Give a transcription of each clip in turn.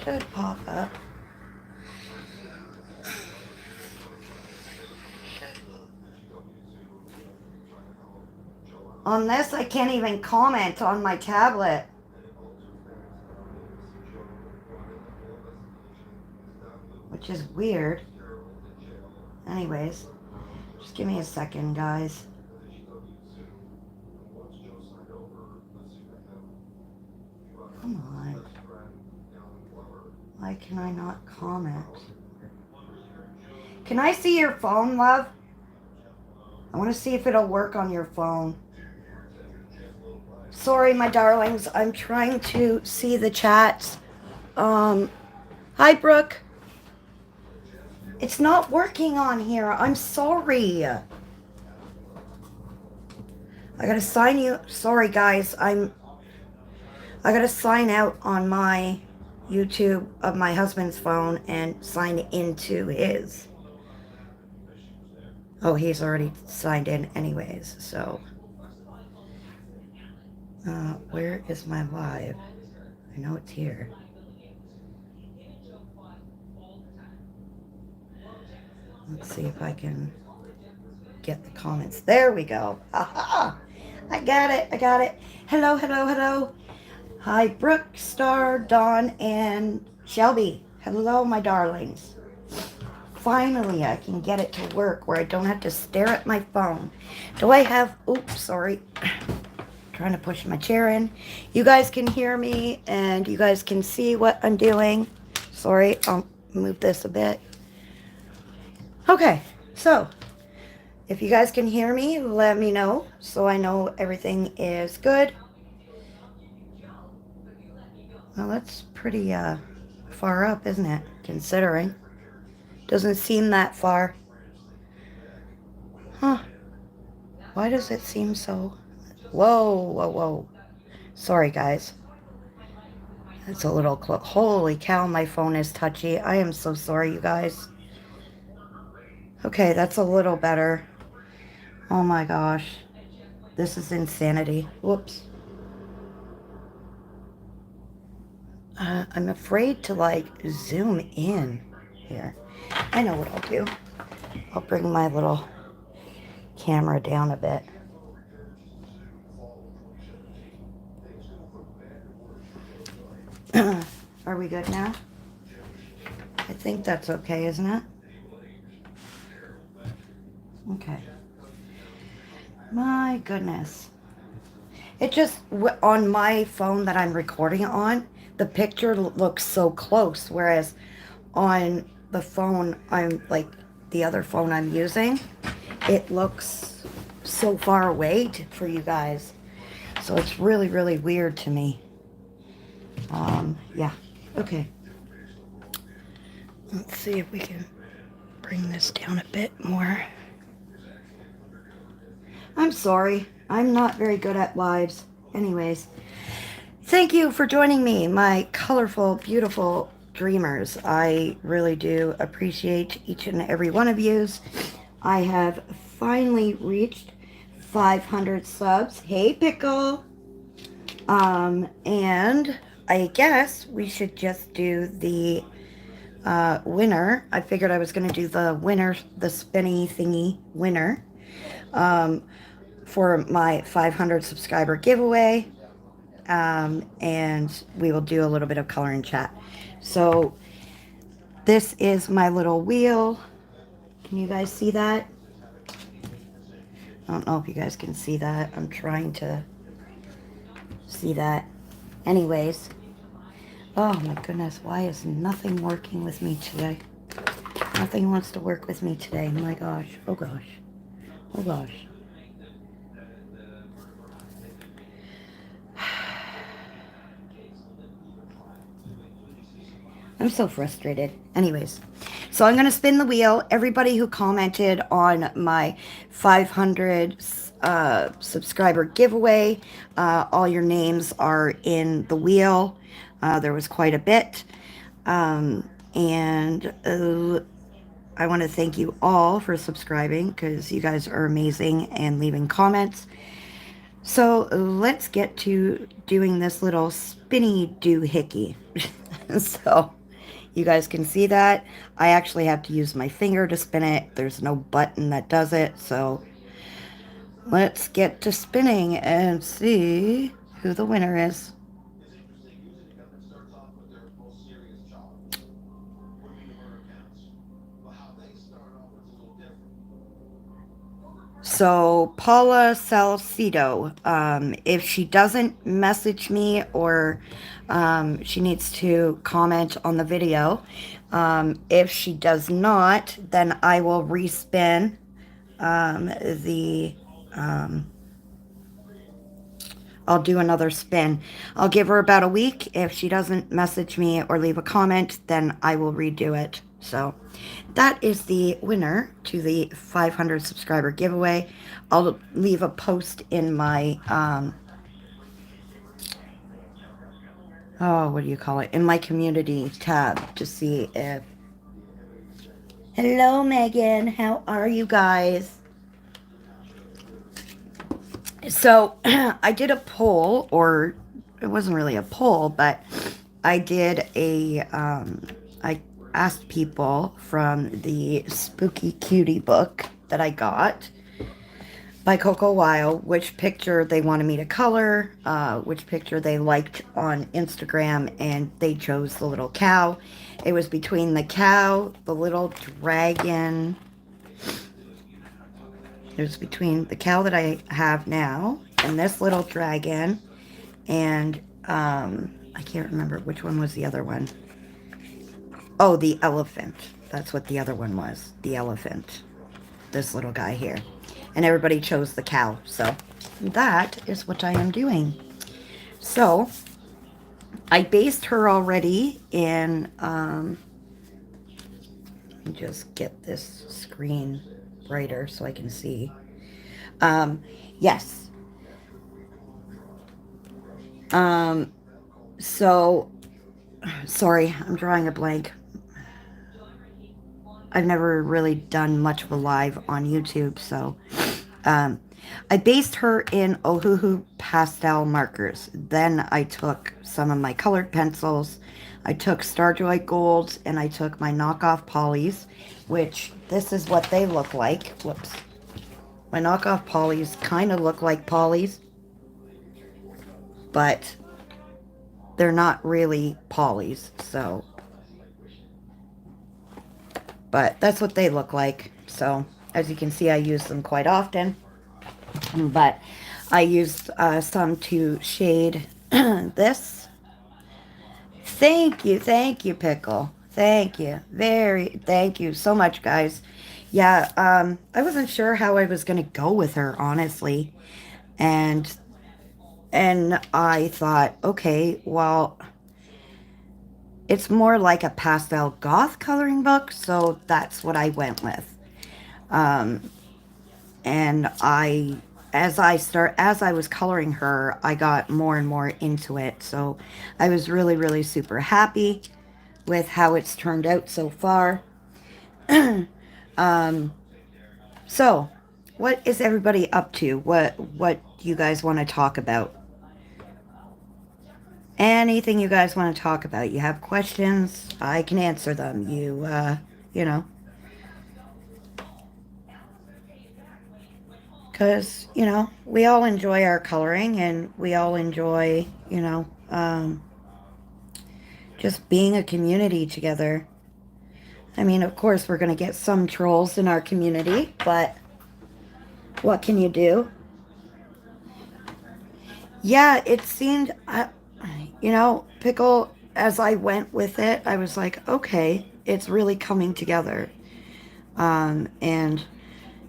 Should pop up. On this, I can't even comment on my tablet. Which is weird. Anyways, just give me a second, guys. Come on. Why can I not comment? Can I see your phone, love? I want to see if it'll work on your phone. Sorry, my darlings. I'm trying to see the chats. Hi, Brooke. It's not working on here. I'm sorry. I gotta sign you. Sorry, guys. I gotta sign out on my YouTube of my husband's phone and sign into his. Oh, he's already signed in anyways, so. Where is my live? I know it's here. Let's see if I can get the comments. There we go. Aha! I got it. I got it. Hello, hello, hello. Hi, Brooke, Star, Dawn, and Shelby. Hello, my darlings. Finally, I can get it to work where I don't have to stare at my phone. Do I have... Oops, sorry. Trying to push my chair in. You guys can hear me, and you guys can see what I'm doing. Sorry, I'll move this a bit. Okay, so if you guys can hear me, let me know so I know everything is good. Well, that's pretty far up, isn't it? Considering. Doesn't seem that far. Huh. Why does it seem so... Whoa, whoa, whoa. Sorry, guys. That's a little close. Holy cow, my phone is touchy. I am so sorry, you guys. Okay, that's a little better. Oh my gosh. This is insanity. Whoops. I'm afraid to, like, zoom in here. I know what I'll do. I'll bring my little camera down a bit. Are we good now? I think that's okay, isn't it? Okay. My goodness. It just, on my phone that I'm recording on, the picture looks so close, whereas on the phone I'm, like, the other phone I'm using, it looks so far away for you guys. So it's really, really weird to me. Yeah. Okay. Let's see if we can bring this down a bit more. I'm sorry. I'm not very good at lives. Anyways, thank you for joining me, my colorful, beautiful dreamers. I really do appreciate each and every one of yous. I have finally reached 500 subs. Hey, Pickle. And I guess we should just do the winner. I figured I was going to do the winner, the spinny thingy winner, for my 500 subscriber giveaway. And we will do a little bit of color and chat. So this is my little wheel. Can you guys see that? I don't know if you guys can see that. I'm trying to see that. Anyways. Oh my goodness, why is nothing working with me today? Nothing wants to work with me today. My gosh. Oh gosh. Oh gosh. I'm so frustrated. Anyways, so I'm going to spin the wheel. Everybody who commented on my 500 subscriber giveaway, all your names are in the wheel. There was quite a bit. And I want to thank you all for subscribing because you guys are amazing and leaving comments. So let's get to doing this little spinny doohickey. So you guys can see that. I actually have to use my finger to spin it. There's no button that does it. So let's get to spinning and see who the winner is. So Paula Salcido, if she doesn't message me or she needs to comment on the video, if she does not, then I will respin I'll do another spin. I'll give her about a week. If she doesn't message me or leave a comment, then I will redo it. So that is the winner to the 500 subscriber giveaway. I'll leave a post in my, what do you call it? In my community tab to see if... Hello, Megan. How are you guys? So I did a poll, or it wasn't really a poll, but I did I asked people from the Spooky Cutie book that I got by Coco Weil which picture they wanted me to color, which picture they liked on Instagram, and they chose the little cow. It was between the cow, the little dragon. It was between the cow that I have now and this little dragon, and I can't remember which one was the other one. Oh, the elephant. That's what the other one was. The elephant. This little guy here. And everybody chose the cow. So that is what I am doing. So I based her already in, let me just get this screen brighter so I can see. Yes. So, sorry, I'm drawing a blank. I've never really done much of a live on YouTube, so I based her in Ohuhu pastel markers. Then I took some of my colored pencils, I took Starjoy Golds, and I took my knockoff polys, which this is what they look like. Whoops. My knockoff polys kind of look like polys, but they're not really polys, so... But that's what they look like. So, as you can see, I use them quite often. But I used some to shade this. Thank you, Pickle. Thank you. Thank you so much, guys. Yeah, I wasn't sure how I was going to go with her, honestly. And I thought, okay, well... It's more like a pastel goth coloring book, so that's what I went with. And as I was coloring her, I got more and more into it. So I was really, really super happy with how it's turned out so far. So what is everybody up to? What do you guys want to talk about? Anything you guys want to talk about. You have questions, I can answer them. You know. Because, you know, we all enjoy our coloring, and we all enjoy, you know, just being a community together. I mean, of course, we're going to get some trolls in our community, but what can you do? Yeah, it seemed... you know, Pickle, as I went with it, I was like, okay, it's really coming together. And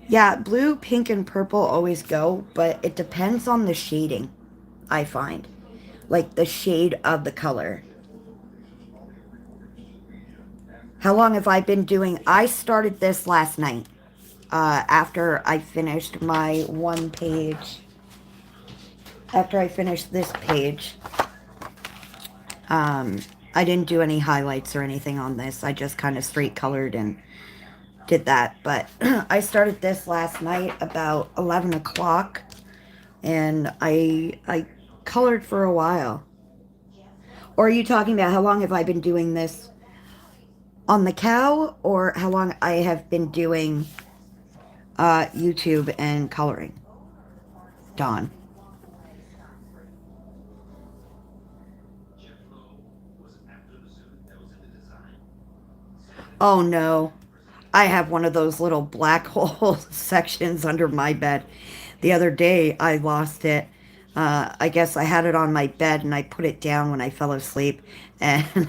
yeah, blue, pink, and purple always go, but it depends on the shading, I find. Like the shade of the color. How long have I been doing? I started this last night, after I finished my one page. After I finished this page. I didn't do any highlights or anything on this. I just kind of straight colored and did that. But I started this last night about 11 o'clock And I colored for a while. Or are you talking about how long have I been doing this on the cow, or how long I have been doing YouTube and coloring? Dawn. Oh no. I have one of those little black hole sections under my bed. The other day I lost it. I guess I had it on my bed and I put it down when I fell asleep. And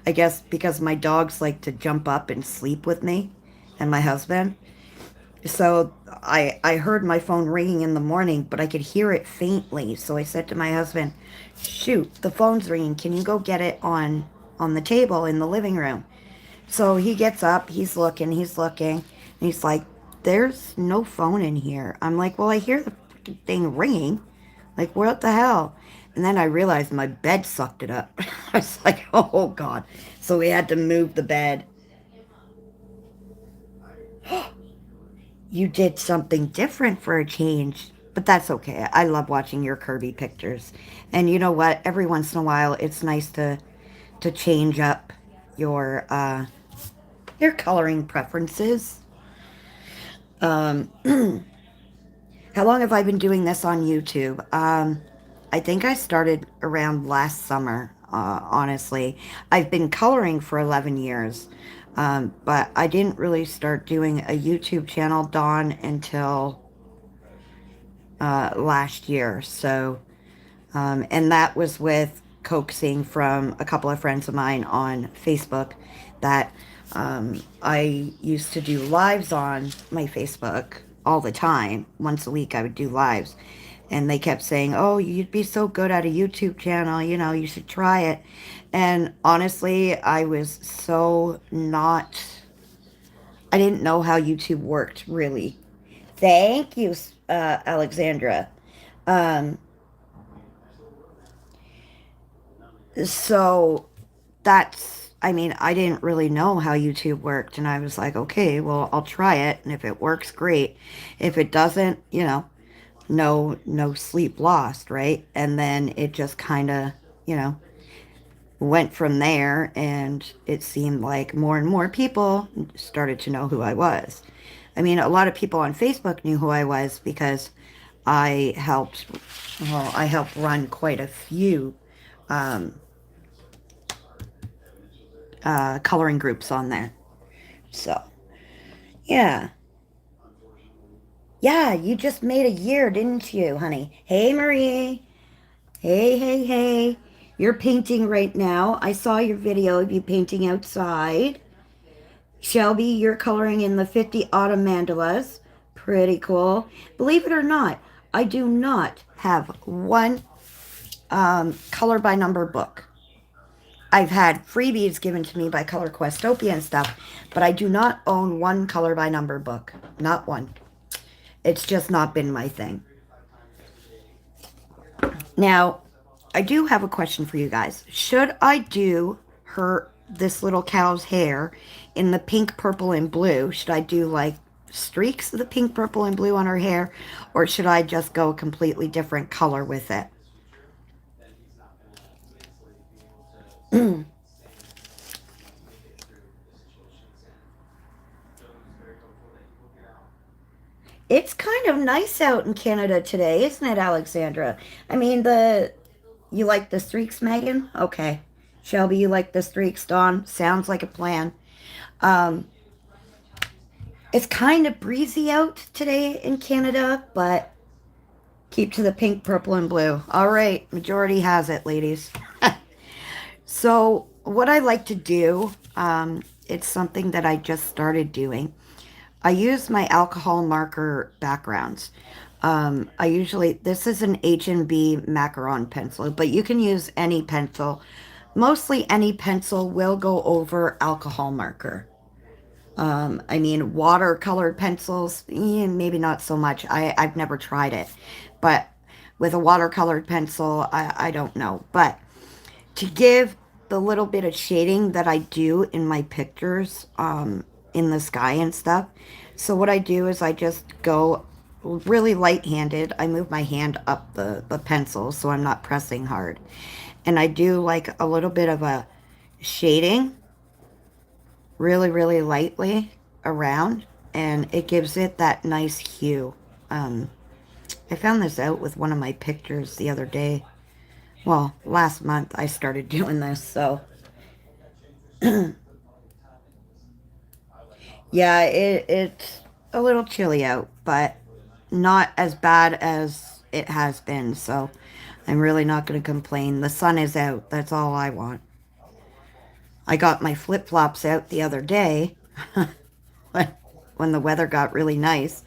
I guess because my dogs like to jump up and sleep with me and my husband. So I heard my phone ringing in the morning, but I could hear it faintly. So I said to my husband, "Shoot, the phone's ringing. Can you go get it on the table in the living room?" So he gets up, he's looking, and he's like, "There's no phone in here." I'm like, "Well, I hear the freaking thing ringing. Like, what the hell?" And then I realized my bed sucked it up. I was like, "Oh God." So we had to move the bed. You did something different for a change. But that's okay. I love watching your Kirby pictures. And you know what? Every once in a while it's nice to change up your coloring preferences. Um how long have I been doing this on YouTube? I think I started around last summer, honestly. I've been coloring for 11 years, but I didn't really start doing a YouTube channel, Dawn, until last year. So, and that was with coaxing from a couple of friends of mine on Facebook that I used to do lives on my Facebook all the time. Once a week, I would do lives. And they kept saying, "Oh, you'd be so good at a YouTube channel, you know, you should try it." And honestly, I was so not, I didn't know how YouTube worked, really. Thank you, Alexandra. Um, so that's, I mean, I didn't really know how YouTube worked. And I was like, okay, well, I'll try it. And if it works, great. If it doesn't, you know, no sleep lost, right? And then it just kind of, you know, went from there, and it seemed like more and more people started to know who I was. I mean, a lot of people on Facebook knew who I was because I helped, well, I helped run quite a few um, coloring groups on there. So, yeah. Yeah, you just made a year, didn't you, honey? Hey, Marie. Hey, hey, hey. You're painting right now. I saw your video of you painting outside. Shelby, you're coloring in the 50 autumn mandalas. Pretty cool. Believe it or not, I do not have one color by number book. I've had freebies given to me by Color Questopia and stuff, but I do not own one color by number book. Not one. It's just not been my thing. Now, I do have a question for you guys. Should I do this little cow's hair in the pink, purple, and blue? Should I do like streaks of the pink, purple, and blue on her hair, or should I just go a completely different color with it? It's kind of nice out in Canada today, isn't it, Alexandra? I mean, you like the streaks, Megan? Okay. Shelby, you like the streaks, Dawn? Sounds like a plan. Um, it's kind of breezy out today in Canada, but keep to the pink, purple, and blue. All right, majority has it, ladies. So, what I like to do, it's something that I just started doing. I use my alcohol marker backgrounds. I usually, this is an H&B macaron pencil, but you can use any pencil. Mostly any pencil will go over alcohol marker. I mean, watercolored pencils, maybe not so much. I've never tried it. But with a watercolored pencil, I don't know. But to give the little bit of shading that I do in my pictures in the sky and stuff, so what I do is I just go really light-handed, I move my hand up the pencil so I'm not pressing hard. And I do like a little bit of a shading really, really lightly around, and it gives it that nice hue. Um, I found this out with one of my pictures the other day. Well, last month I started doing this, so yeah, it's a little chilly out, but not as bad as it has been, so I'm really not going to complain. The sun is out. That's all I want. I got my flip-flops out the other day when the weather got really nice,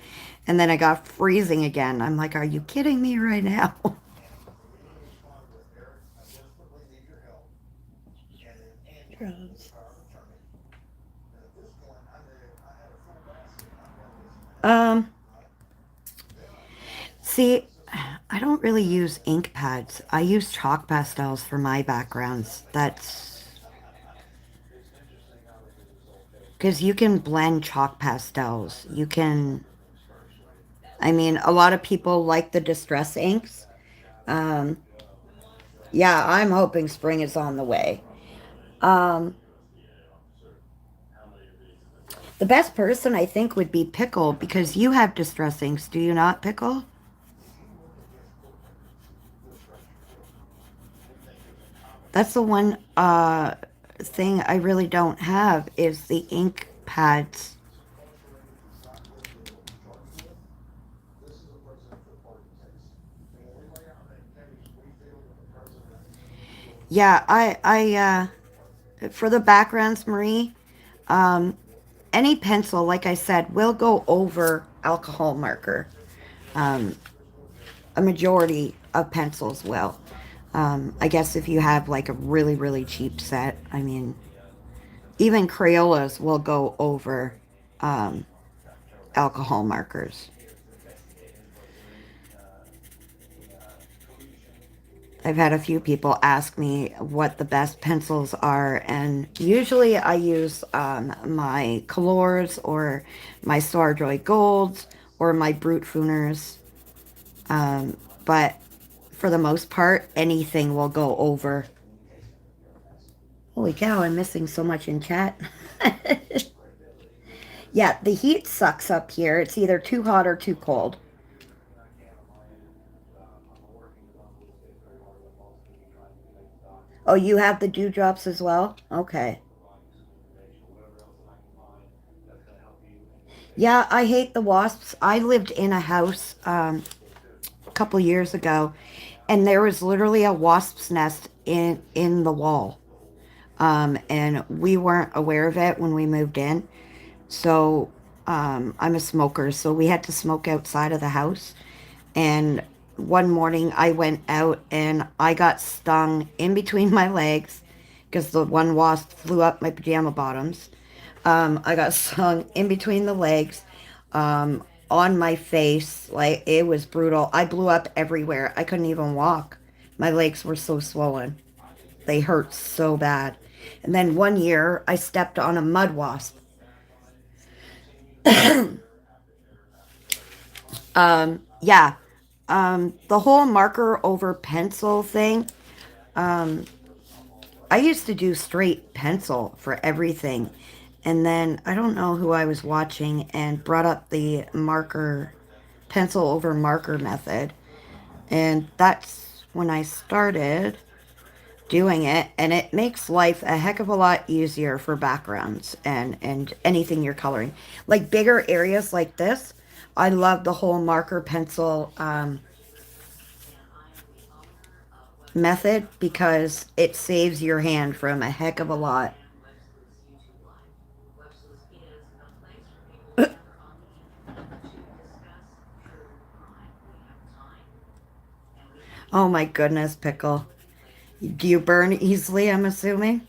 and then I got freezing again. I'm like, are you kidding me right now? um, See, I don't really use ink pads. I use chalk pastels for my backgrounds. That's because you can blend chalk pastels. You can, I mean, a lot of people like the distress inks. Um, yeah, I'm hoping spring is on the way. Um, the best person I think would be Pickle because you have distress inks, do you not, Pickle? That's the one thing I really don't have is the ink pads. Yeah, for the backgrounds, Marie, um, any pencil, like I said, will go over alcohol marker. Um, a majority of pencils will. I guess if you have like a really, really cheap set, I mean, even Crayolas will go over um, alcohol markers. I've had a few people ask me what the best pencils are, and usually I use my Colors or my Star-Joy Golds or my Brute Funers. But for the most part, anything will go over. Holy cow, I'm missing so much in chat. Yeah, the heat sucks up here. It's either too hot or too cold. Oh, you have the dewdrops as well? Okay. Yeah, I hate the wasps. I lived in a house a couple years ago, and there was literally a wasp's nest in the wall. And we weren't aware of it when we moved in. So I'm a smoker, so we had to smoke outside of the house. And one morning I went out and I got stung in between my legs because the one wasp flew up my pajama bottoms. I got stung in between the legs, on my face. Like, it was brutal. I blew up everywhere. I couldn't even walk. My legs were so swollen. They hurt so bad. And then one year I stepped on a mud wasp. Yeah. The whole marker over pencil thing, I used to do straight pencil for everything. And then I don't know who I was watching and brought up the marker, pencil over marker method. And that's when I started doing it. And it makes life a heck of a lot easier for backgrounds and anything you're coloring. Like bigger areas like this, I love the whole marker pencil method because it saves your hand from a heck of a lot. Oh my goodness, Pickle. Do you burn easily, I'm assuming?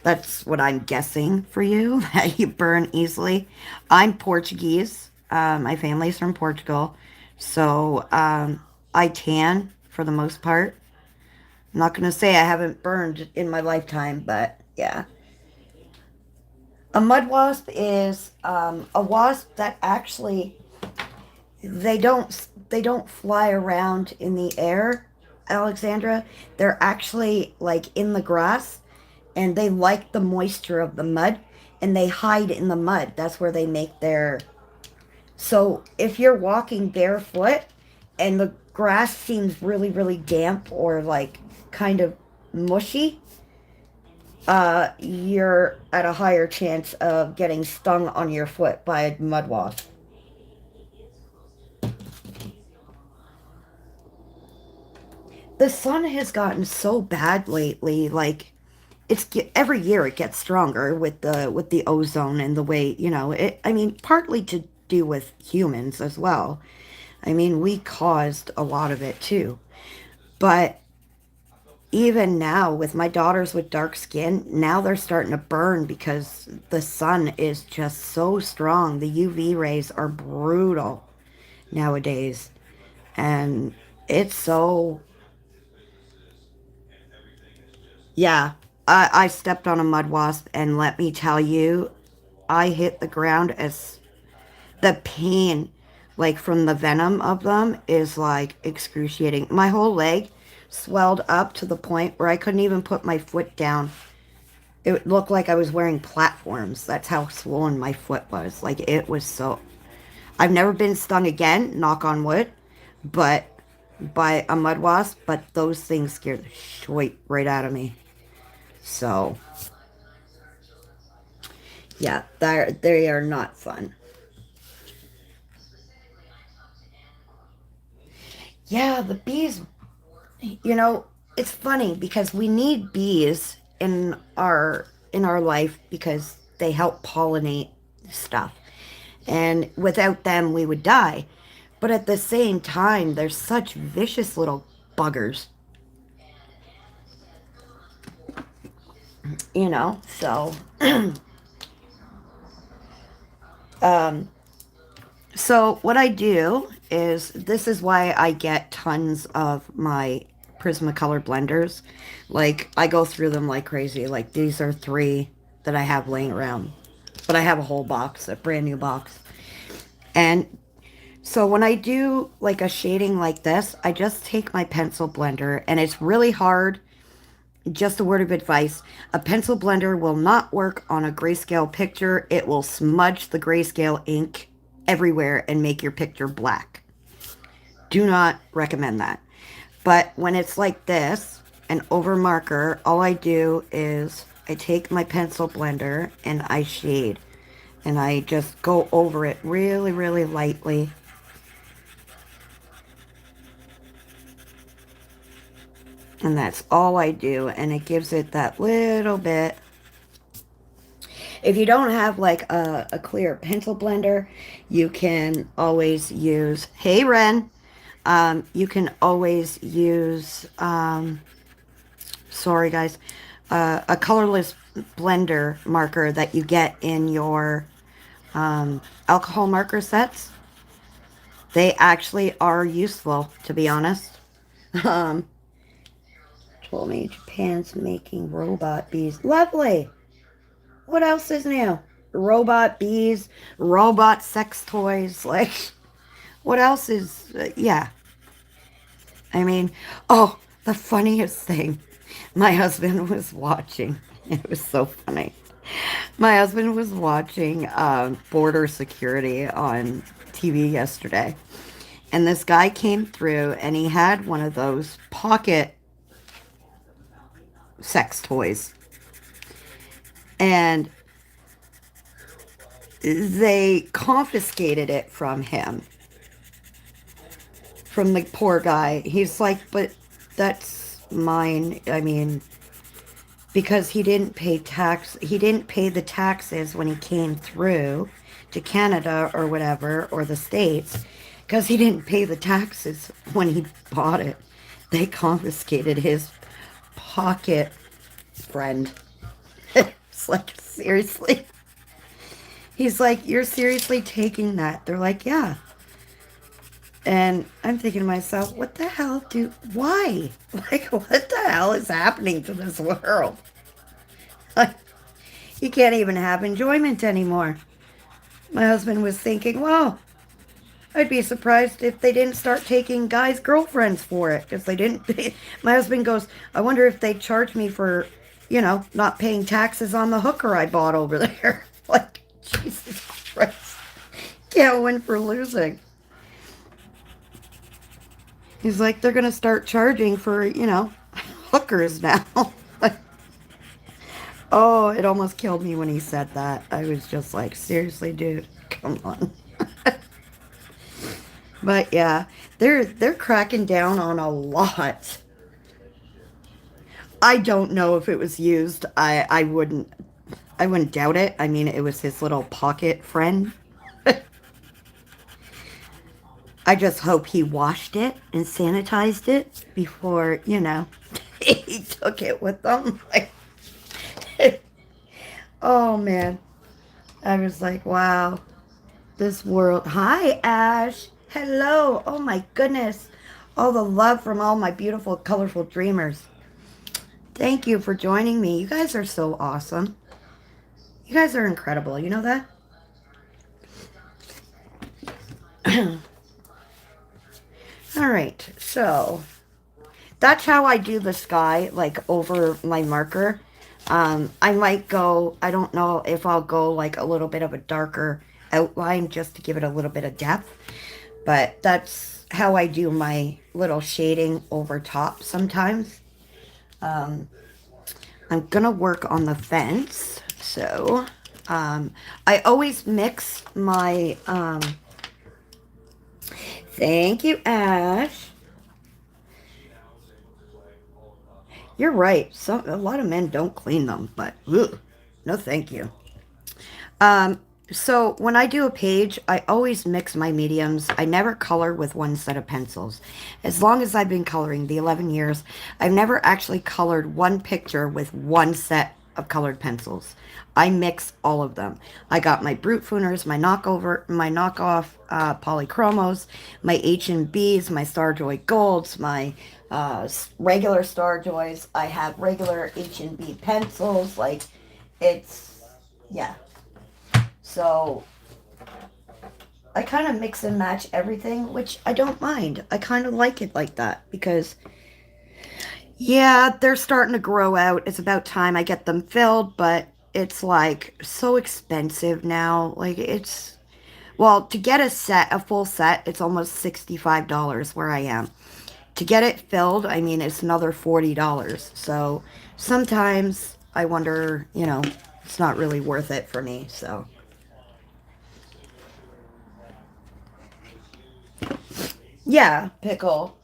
That's what I'm guessing for you, that you burn easily. I'm Portuguese. My family's from Portugal. So I tan for the most part. I'm not going to say I haven't burned in my lifetime, but yeah. A mud wasp is a wasp that actually they don't fly around in the air, Alexandra. They're actually like in the grass, and they like the moisture of the mud, and they hide in the mud. That's where they make their. So if you're walking barefoot and the grass seems really, really damp or like kind of mushy, you're at a higher chance of getting stung on your foot by a mud wasp. The sun has gotten so bad lately. Like it's every year it gets stronger with the ozone and the way it. I mean, partly to do with humans as well. I mean, we caused a lot of it too. But even now, with my daughters with dark skin, now they're starting to burn because the sun is just so strong. The UV rays are brutal nowadays. And it's so, yeah. I stepped on a mud wasp, and let me tell you, I hit the ground as the pain, like from the venom of them, is like excruciating. My whole leg swelled up to the point where I couldn't even put my foot down. It looked like I was wearing platforms. That's how swollen my foot was. Like it was so. I've never been stung again, knock on wood, but by a mud wasp. But those things scared the shit right out of me. So yeah, they are not fun. Yeah, the bees. You know, it's funny because we need bees in our life because they help pollinate stuff. And without them we would die. But at the same time, they're such vicious little buggers, you know? So um so what I do is this is why I get tons of my Prismacolor blenders. Like I go through them like crazy. Like these are 3 that I have laying around. But I have a whole box, a brand new box. And so when I do like a shading like this, I just take my pencil blender, and it's really hard. Just a word of advice. A pencil blender will not work on a grayscale picture. It will smudge the grayscale ink everywhere and make your picture black. Do not recommend that. But when it's like this, an over marker, all I do is I take my pencil blender and I shade. And I just go over it really, really lightly. And that's all I do. And it gives it that little bit. If you don't have like a clear pencil blender, you can always use, hey Ren, you can always use, sorry guys, a colorless blender marker that you get in your alcohol marker sets. They actually are useful, to be honest. Um, Told me Japan's making robot bees. Lovely. What else is new? Robot bees, robot sex toys. Like, what else is, yeah. I mean, oh, the funniest thing. My husband was watching. It was so funny. My husband was watching border security on TV yesterday. And this guy came through and he had one of those pocket sex toys. And they confiscated it from him, from the poor guy. He's like, but that's mine. I mean, because he didn't pay tax, he didn't pay the taxes when he came through to Canada or whatever, or the States, because he didn't pay the taxes when he bought it. They confiscated his pocket friend. It's like, seriously? He's like, you're seriously taking that? They're like, yeah. And I'm thinking to myself, what the hell why? Like, what the hell is happening to this world? Like, You can't even have enjoyment anymore. My husband was thinking, well, I'd be surprised if they didn't start taking guys' girlfriends for it. Because they didn't. My husband goes, I wonder if they charge me for, not paying taxes on the hooker I bought over there. Like, Jesus Christ. Can't win for losing. He's like, they're going to start charging for, hookers now. Oh, it almost killed me when he said that. I was just like, seriously, dude, come on. But yeah, they're cracking down on a lot. I don't know if it was used. I wouldn't doubt it. I mean, it was his little pocket friend. I just hope he washed it and sanitized it before, he took it with him. Like, oh man. I was like, wow, this world. Hi, Ash. Hello. Oh my goodness. All the love from all my beautiful, colorful dreamers. Thank you for joining me. You guys are so awesome. You guys are incredible. You know that? All right. So that's how I do the sky, like over my marker. I might go, I don't know if I'll go like a little bit of a darker outline just to give it a little bit of depth. But that's how I do my little shading over top sometimes. I'm going to work on the fence. So I always mix my, thank you, Ash. You're right. A lot of men don't clean them, but ugh, no thank you. So when I do a page, I always mix my mediums. I never color with one set of pencils. As long as I've been coloring, the 11 years, I've never actually colored one picture with one set of colored pencils. I mix all of them. I got my Brute Fooners, my knockoff Polychromos, my H&Bs, my Starjoy Golds, my regular Starjoys. I have regular H&B pencils. Like, yeah. So I kind of mix and match everything, which I don't mind. I kind of like it like that because, yeah, they're starting to grow out. It's about time I get them filled, but it's like so expensive now. Like well, to get a full set, it's almost $65 where I am. To get it filled, I mean, it's another $40. So sometimes I wonder, it's not really worth it for me. So. Yeah, pickle.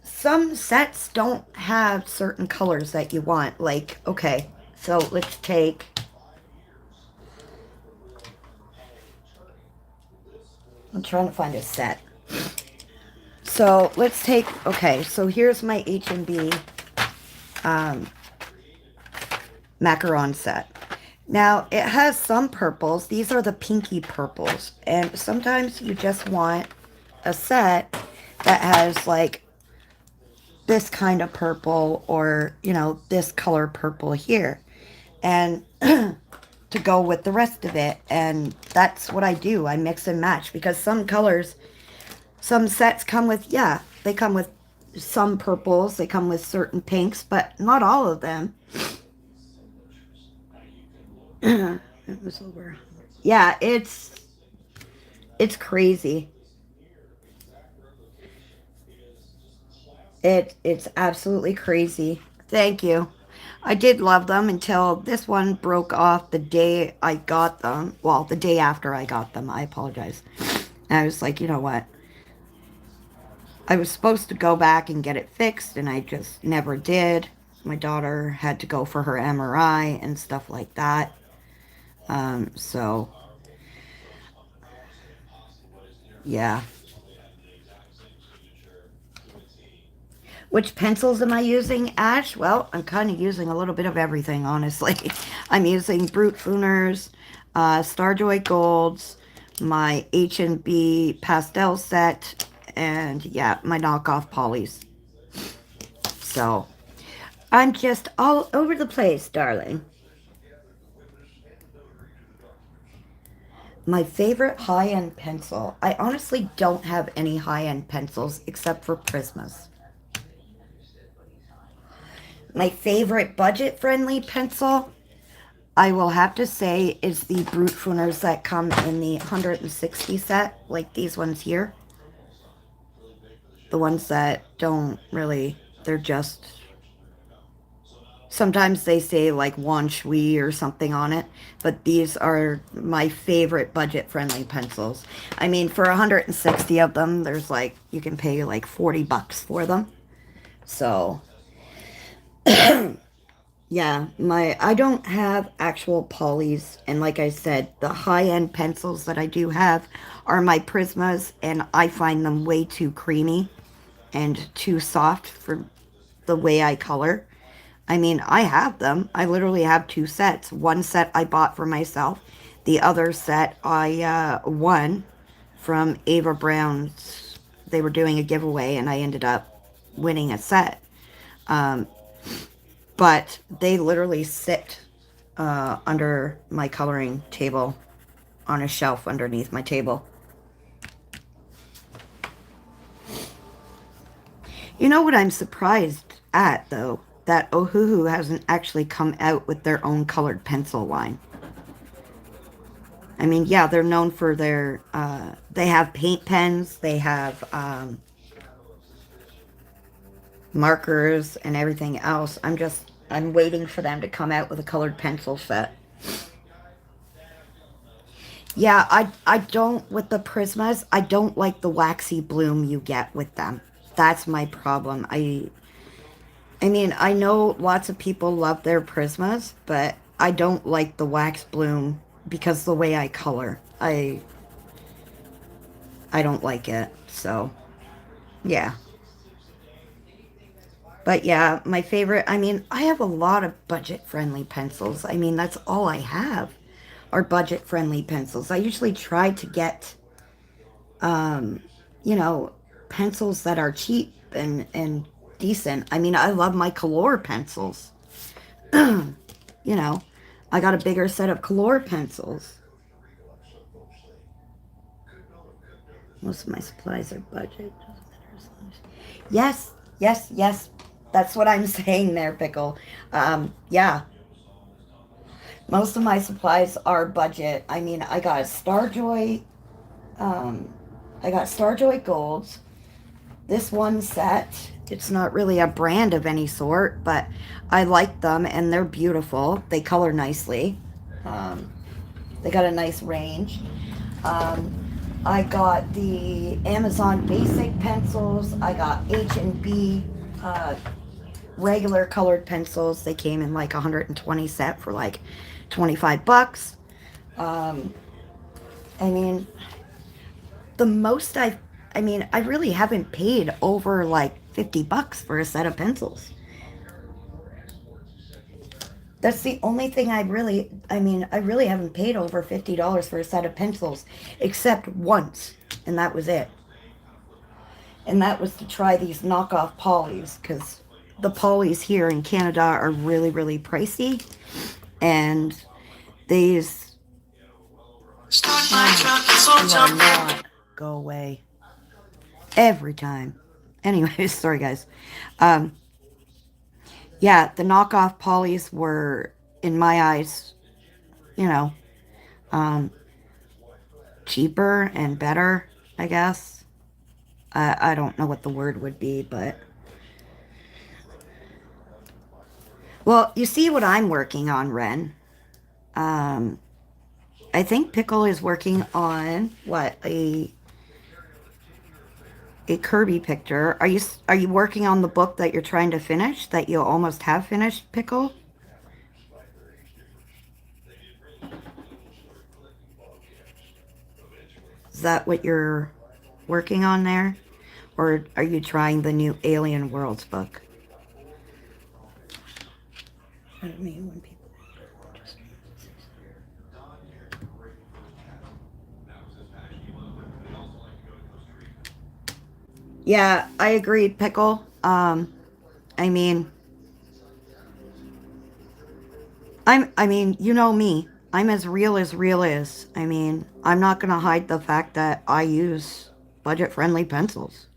Some sets don't have certain colors that you want. Like, okay, so let's take... I'm trying to find a set. So let's take... Okay, so here's my H&B macaron set. Now, it has some purples. These are the pinky purples. And sometimes you just want a set that has like this kind of purple or, this color purple here. And to go with the rest of it. And that's what I do. I mix and match because some colors, some sets come with, they come with some purples. They come with certain pinks, but not all of them. It was over. Yeah, it's crazy. It's absolutely crazy. Thank you. I did love them until this one broke off the day I got them. Well, the day after I got them. I apologize. And I was like, you know what? I was supposed to go back and get it fixed, and I just never did. My daughter had to go for her MRI and stuff like that. So, yeah. Which pencils am I using, Ash? Well, I'm kind of using a little bit of everything, honestly. I'm using Brute Fooners, Starjoy Golds, my H&B pastel set, and yeah, my knockoff polys. So, I'm just all over the place, darling. My favorite high-end pencil. I honestly don't have any high-end pencils except for Prismas. My favorite budget-friendly pencil, I will have to say, is the Brute Funers that come in the 160 set, like these ones here. The ones that don't really, they're just, sometimes they say like Wan Shui or something on it, but these are my favorite budget-friendly pencils. I mean, for 160 of them, there's like, you can pay like 40 bucks for them. So, yeah, I don't have actual polys, and like I said, the high-end pencils that I do have are my Prismas, and I find them way too creamy and too soft for the way I color. I mean, I have them. I literally have two sets. One set I bought for myself. The other set I won from Ava Brown's. They were doing a giveaway, and I ended up winning a set. Um, but they literally sit under my coloring table on a shelf underneath my table. You know what I'm surprised at, though? That Ohuhu hasn't actually come out with their own colored pencil line. I mean, yeah, they're known for their, they have paint pens, they have markers and everything else. I'm waiting for them to come out with a colored pencil set. Yeah, I don't, with the Prismas, I don't like the waxy bloom you get with them. That's my problem. I mean, I know lots of people love their Prismas, but I don't like the wax bloom because the way I color. I don't like it. So, yeah. But yeah, my favorite, I mean, I have a lot of budget-friendly pencils. I mean, that's all I have are budget-friendly pencils. I usually try to get um, you know, pencils that are cheap and decent. I mean, I love my Color pencils. You know, I got a bigger set of Color pencils. Most of my supplies are budget. Yes, yes, yes. That's what I'm saying there, Pickle. Yeah, most of my supplies are budget. I mean, um, I got Starjoy Golds. This one set, it's not really a brand of any sort, but I like them and they're beautiful. They color nicely. Um, they got a nice range. Um, I got the Amazon Basic pencils. I got H&B regular colored pencils. They came in like 120 set for like 25 bucks. Um, I mean, the most I mean, I really haven't paid over like 50 bucks for a set of pencils. That's the only thing I mean, I really haven't paid over $50 for a set of pencils, except once, and that was it. And that was to try these knockoff polys, because the polys here in Canada are really, really pricey, and these do not go away every time. Anyways, sorry guys. Um, yeah, the knockoff polys were, in my eyes, you know, um, cheaper and better, I guess. I don't know what the word would be, but. Well, you see what I'm working on, Ren. Um, I think Pickle is working on, what, a Kirby picture. Are you working on the book that you're trying to finish, that you almost have finished, Pickle? Is that what you're working on there? Or are you trying the new Alien Worlds book? I mean, when people just... Yeah, I agree, Pickle. I mean, I mean, you know me. I'm as real as real is. I mean, I'm not going to hide the fact that I use budget-friendly pencils.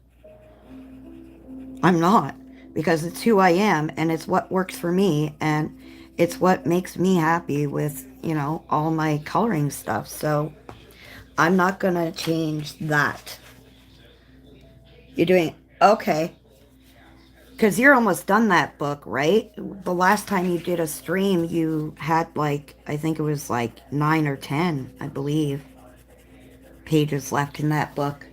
I'm not, because it's who I am and it's what works for me and it's what makes me happy with, you know, all my coloring stuff. So I'm not going to change that. You're doing okay. Because you're almost done that book, right? The last time you did a stream, you had like, I think it was like 9 or 10, I believe, pages left in that book.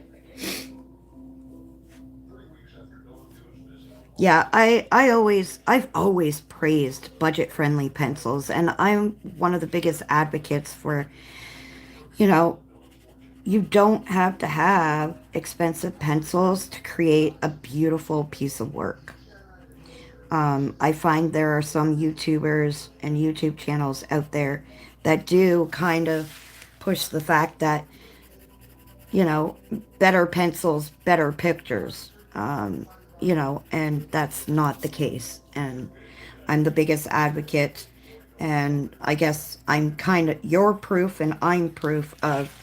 Yeah, I've always praised budget-friendly pencils, and I'm one of the biggest advocates for, you know, you don't have to have expensive pencils to create a beautiful piece of work. I find there are some YouTubers and YouTube channels out there that do kind of push the fact that, you know, better pencils, better pictures, you know, and that's not the case. And I'm the biggest advocate, and I guess I'm kind of your proof, and I'm proof of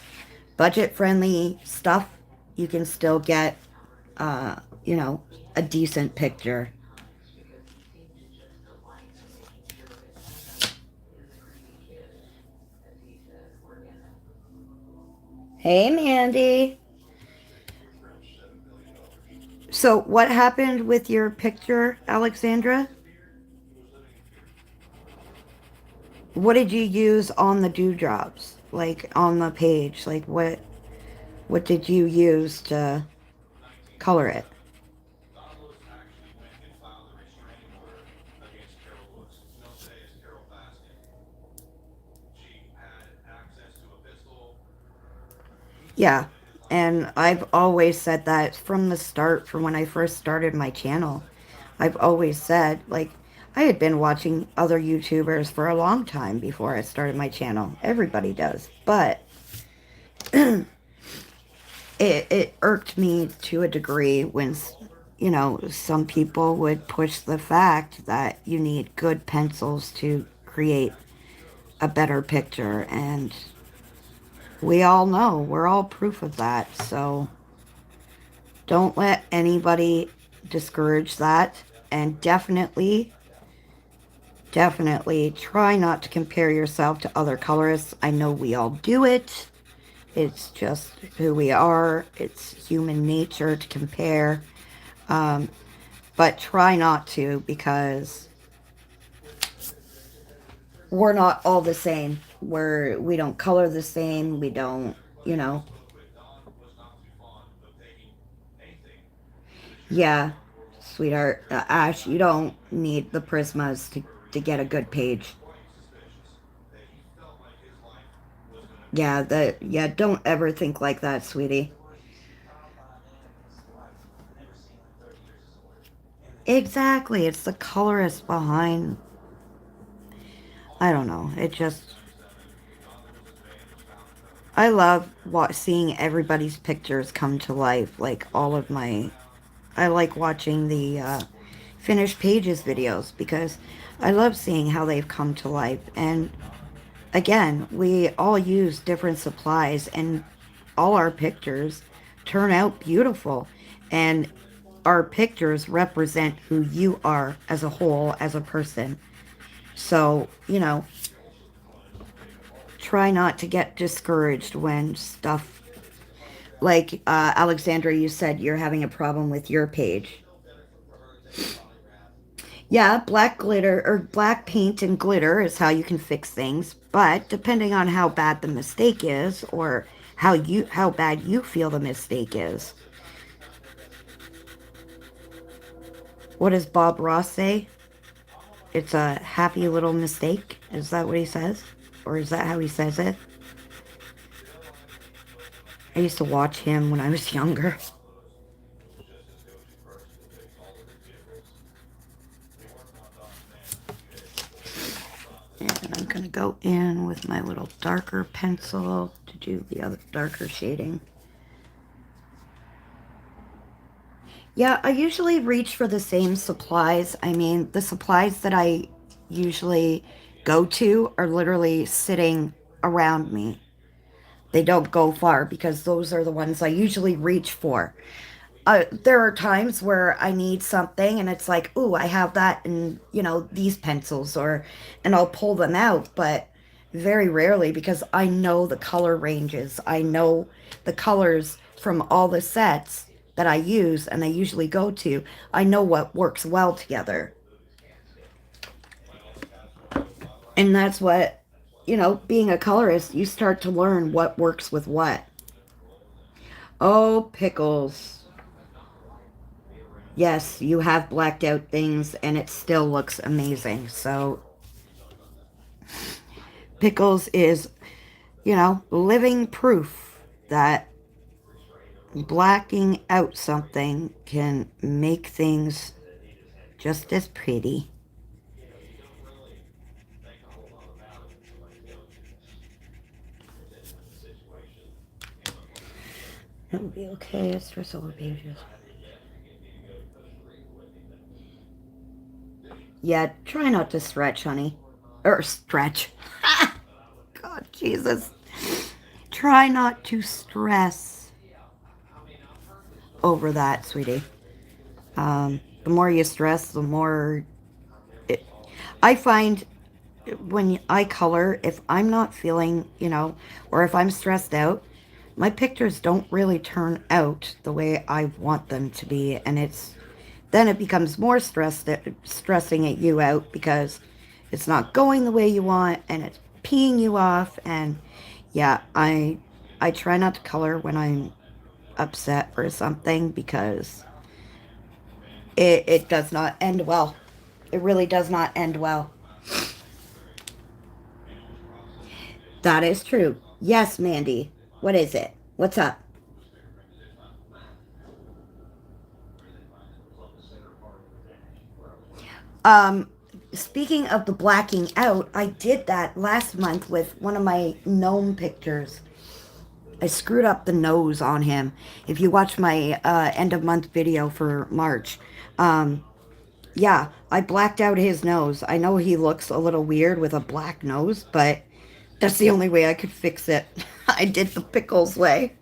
budget-friendly stuff. You can still get, you know, a decent picture. Hey, Mandy. So, what happened with your picture, Alexandra? What did you use on the dewdrops? Like on the page? Like what did you use to color it? Yeah. And I've always said that from the start, from when I first started my channel. I've always said, like, I had been watching other YouTubers for a long time before I started my channel. Everybody does. But it irked me to a degree when, you know, some people would push the fact that you need good pencils to create a better picture. And we all know, we're all proof of that. So don't let anybody discourage that. And definitely try not to compare yourself to other colorists. I know we all do it. It's just who we are. It's human nature to compare. But try not to, because we're not all the same. We don't color the same. We don't, you know. Yeah, sweetheart. Ash, you don't need the Prismas to get a good page. Yeah, don't ever think like that, sweetie. Exactly. It's the colorist behind. I don't know. It just. I love seeing everybody's pictures come to life. Like all of my. I like watching the finished pages videos because I love seeing how they've come to life. And again, we all use different supplies, and all our pictures turn out beautiful. And our pictures represent who you are as a whole, as a person. So, you know, try not to get discouraged when stuff like Alexandra, you said you're having a problem with your page. Yeah, black glitter or black paint and glitter is how you can fix things, but depending on how bad the mistake is or how bad you feel the mistake is. What does Bob Ross say? It's a happy little mistake. Is that what he says? Or is that how he says it? I used to watch him when I was younger. And I'm going to go in with my little darker pencil to do the other darker shading. Yeah, I usually reach for the same supplies. I mean, the supplies that I usually go to are literally sitting around me. They don't go far because those are the ones I usually reach for. There are times where I need something and it's like, ooh, I have that and, these pencils and I'll pull them out, but very rarely because I know the color ranges. I know the colors from all the sets that I use and I usually go to. I know what works well together. And that's what, being a colorist, you start to learn what works with what. Oh, pickles. Yes, you have blacked out things and it still looks amazing. So, pickles is, living proof that blacking out something can make things just as pretty. It'll be okay. It's just over pages. Yeah, try not to stretch, honey. Or stretch. God, Jesus. Try not to stress over that, sweetie. The more you stress, the more it. I find when I color, if I'm not feeling, or if I'm stressed out, my pictures don't really turn out the way I want them to be, and then it becomes more stressing at you out because it's not going the way you want and it's peeing you off. And yeah, I try not to color when I'm upset or something because it does not end well. It really does not end well. That is true. Yes, Mandy. What is it? What's up? Um, Speaking of the blacking out, I did that last month with one of my gnome pictures. I screwed up the nose on him. If you watch my end of month video for March, um, yeah, I blacked out his nose. I know he looks a little weird with a black nose, but that's the only way I could fix it. I did the pickles way.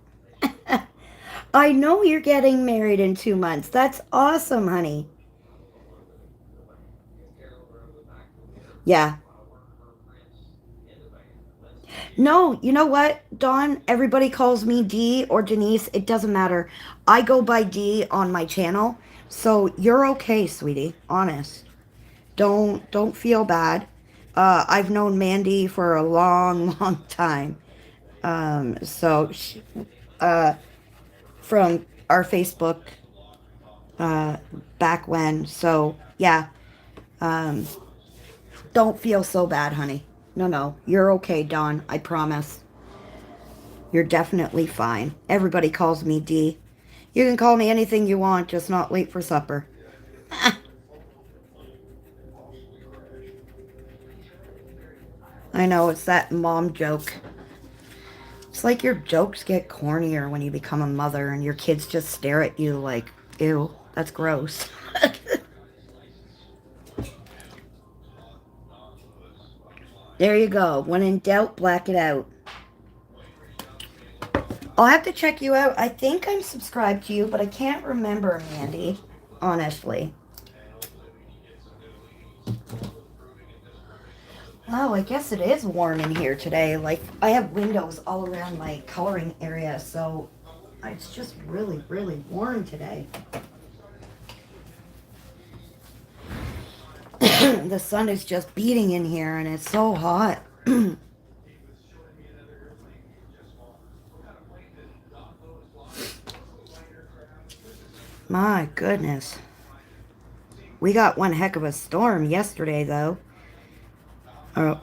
I know you're getting married in 2 months. That's awesome, honey. Yeah. No, you know what, Dawn? Everybody calls me Dee or Denise. It doesn't matter. I go by Dee on my channel. So you're okay, sweetie. Honest. Don't feel bad. I've known Mandy for a long, long time. So from our Facebook uh, back when. So yeah, um, don't feel so bad, honey. No, no, you're okay, Dawn. I promise. You're definitely fine. Everybody calls me Dee. You can call me anything you want, just not late for supper. I know, it's that mom joke. It's like your jokes get cornier when you become a mother and your kids just stare at you like, ew, that's gross. There you go. When in doubt, black it out. I'll have to check you out. I think I'm subscribed to you, but I can't remember, Mandy. Honestly. Oh, I guess it is warm in here today. Like, I have windows all around my coloring area, so it's just really, really warm today. The sun is just beating in here, and it's so hot. My goodness. We got one heck of a storm yesterday, though. Or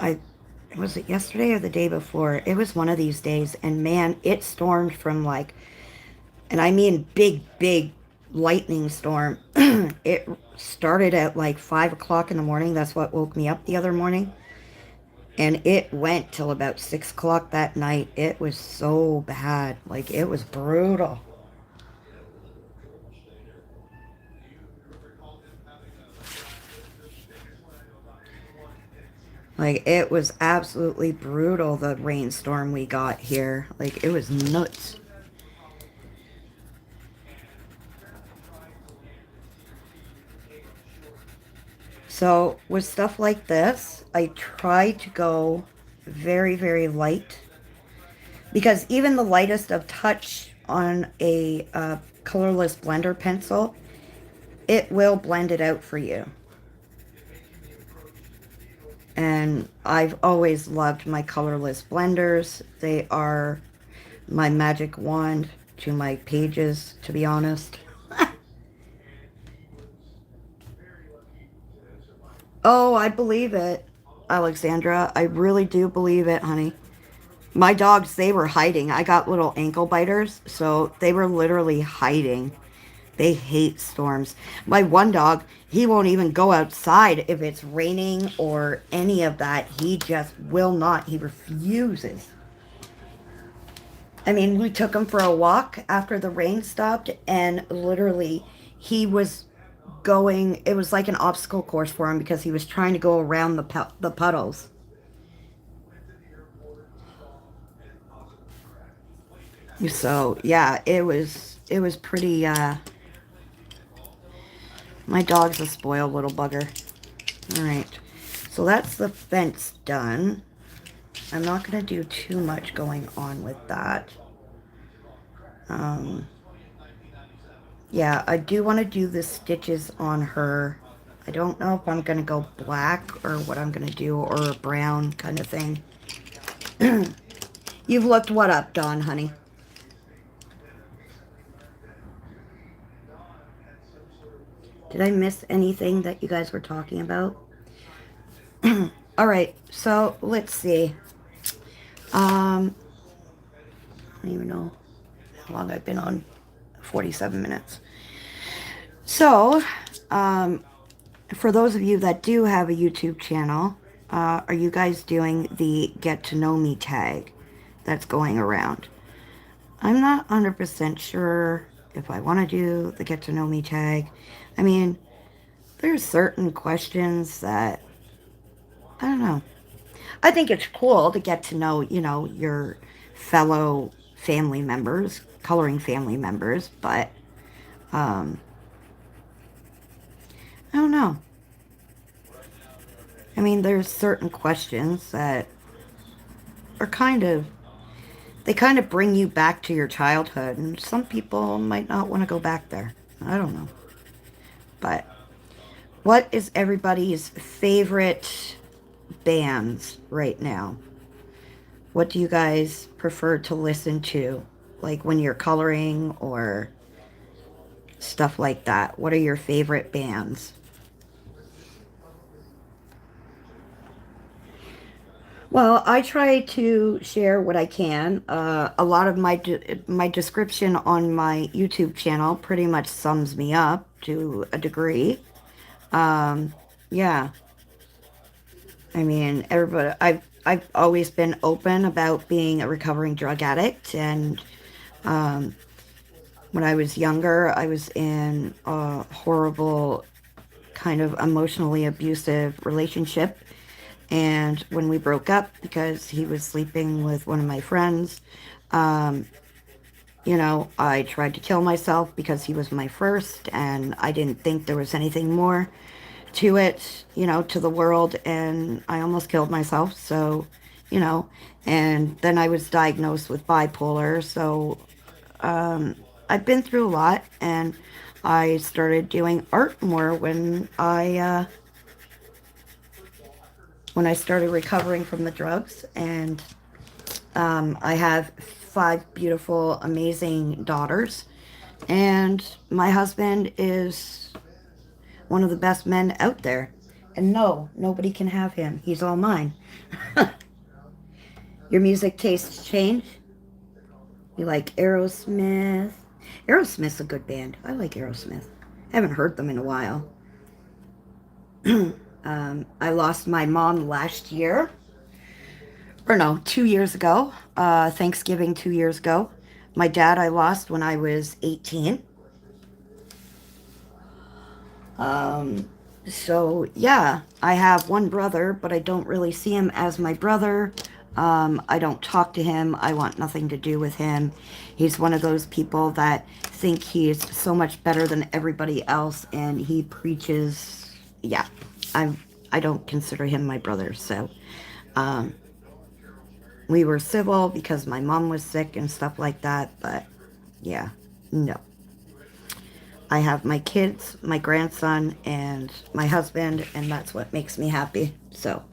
was it yesterday or the day before? It was one of these days, and man, it stormed from like, and I mean big, big lightning storm. It started at like 5 o'clock in the morning. That's what woke me up the other morning. And it went till about 6 o'clock that night. It was so bad. Like, it was brutal. Like, it was absolutely brutal, the rainstorm we got here. Like, it was nuts. So, with stuff like this, I try to go very, very light. Because even the lightest of touch on a colorless blender pencil, it will blend it out for you. And I've always loved my colorless blenders. They are my magic wand to my pages, to be honest. Oh, I believe it, Alexandra. I really do believe it, honey. My dogs, they were hiding. I got little ankle biters, so they were literally hiding. They hate storms. My one dog, he won't even go outside if it's raining or any of that. He just will not. He refuses. I mean, we took him for a walk after the rain stopped, and literally he was going, it was like an obstacle course for him because he was trying to go around the puddles. So, yeah, it was pretty, my dog's a spoiled little bugger. All right, so that's the fence done. I'm not going to do too much going on with that. Yeah, I do want to do the stitches on her. I don't know if I'm going to go black or what I'm going to do, or a brown kind of thing. You've looked what up, Dawn, honey? Did I miss anything that you guys were talking about? All right, so let's see. I don't even know how long I've been on. 47 minutes. So, for those of you that do have a YouTube channel, are you guys doing the Get to Know Me tag that's going around? I'm not 100% sure if I want to do the Get to Know Me tag. I mean, there's certain questions that, I don't know. I think it's cool to get to know, your fellow family members, coloring family members, but I don't know. I mean, there's certain questions that are they kind of bring you back to your childhood, and some people might not want to go back there. I don't know. But what is everybody's favorite bands right now? What do you guys prefer to listen to? Like when you're coloring or stuff like that. What are your favorite bands? Well, I try to share what I can. A lot of my description on my YouTube channel pretty much sums me up to a degree. Yeah, I mean, everybody. I've always been open about being a recovering drug addict, and when I was younger, I was in a horrible, kind of emotionally abusive relationship. And when we broke up because he was sleeping with one of my friends, um, I tried to kill myself because he was my first, and I didn't think there was anything more to it, to the world, and I almost killed myself. So, you know, and then I was diagnosed with bipolar. So, I've been through a lot, and I started doing art more when I started recovering from the drugs. And I have 5 beautiful, amazing daughters, and my husband is one of the best men out there. And no, nobody can have him. He's all mine. Your music tastes change? You like Aerosmith? Aerosmith's a good band. I like Aerosmith. I haven't heard them in a while. I lost my mom last year. Or no, 2 years ago. Thanksgiving 2 years ago. My dad I lost when I was 18. So, yeah, I have one brother, but I don't really see him as my brother. I don't talk to him. I want nothing to do with him. He's one of those people that think he's so much better than everybody else, and he preaches. Yeah, I'm. I don't consider him my brother. So, um, we were civil because my mom was sick and stuff like that. But yeah, no. I have my kids, my grandson, and my husband, and that's what makes me happy. So,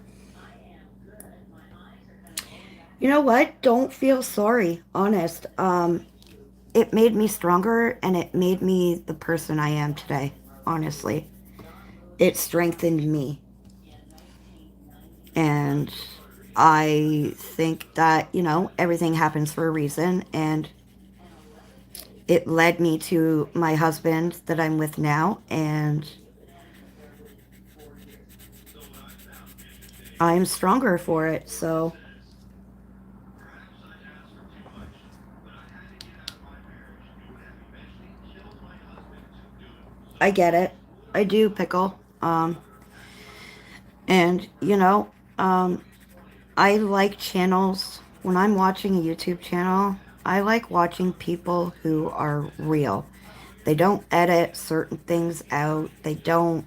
you know what? Don't feel sorry. Honest. It made me stronger, and it made me the person I am today. Honestly, it strengthened me, and I think that everything happens for a reason, and it led me to my husband that I'm with now, and I'm stronger for it. So I get it. I do, Pickle. And um, I like channels. When I'm watching a YouTube channel, I like watching people who are real. They don't edit certain things out. They don't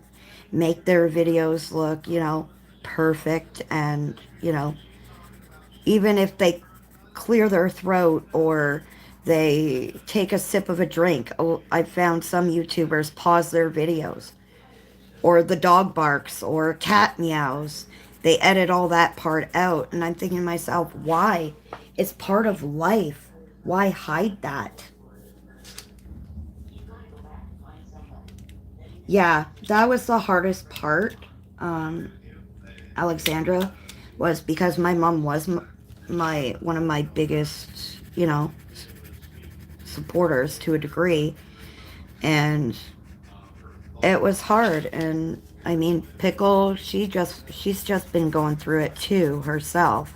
make their videos look, perfect. And, even if they clear their throat or they take a sip of a drink, oh, I've found some YouTubers pause their videos, or the dog barks or cat meows. They edit all that part out. And I'm thinking to myself, why? It's part of life. Why hide that? Yeah, that was the hardest part, um, Alexandra, was because my mom was my one of my biggest, supporters to a degree, and it was hard. And I mean, Pickle, she's just been going through it too herself.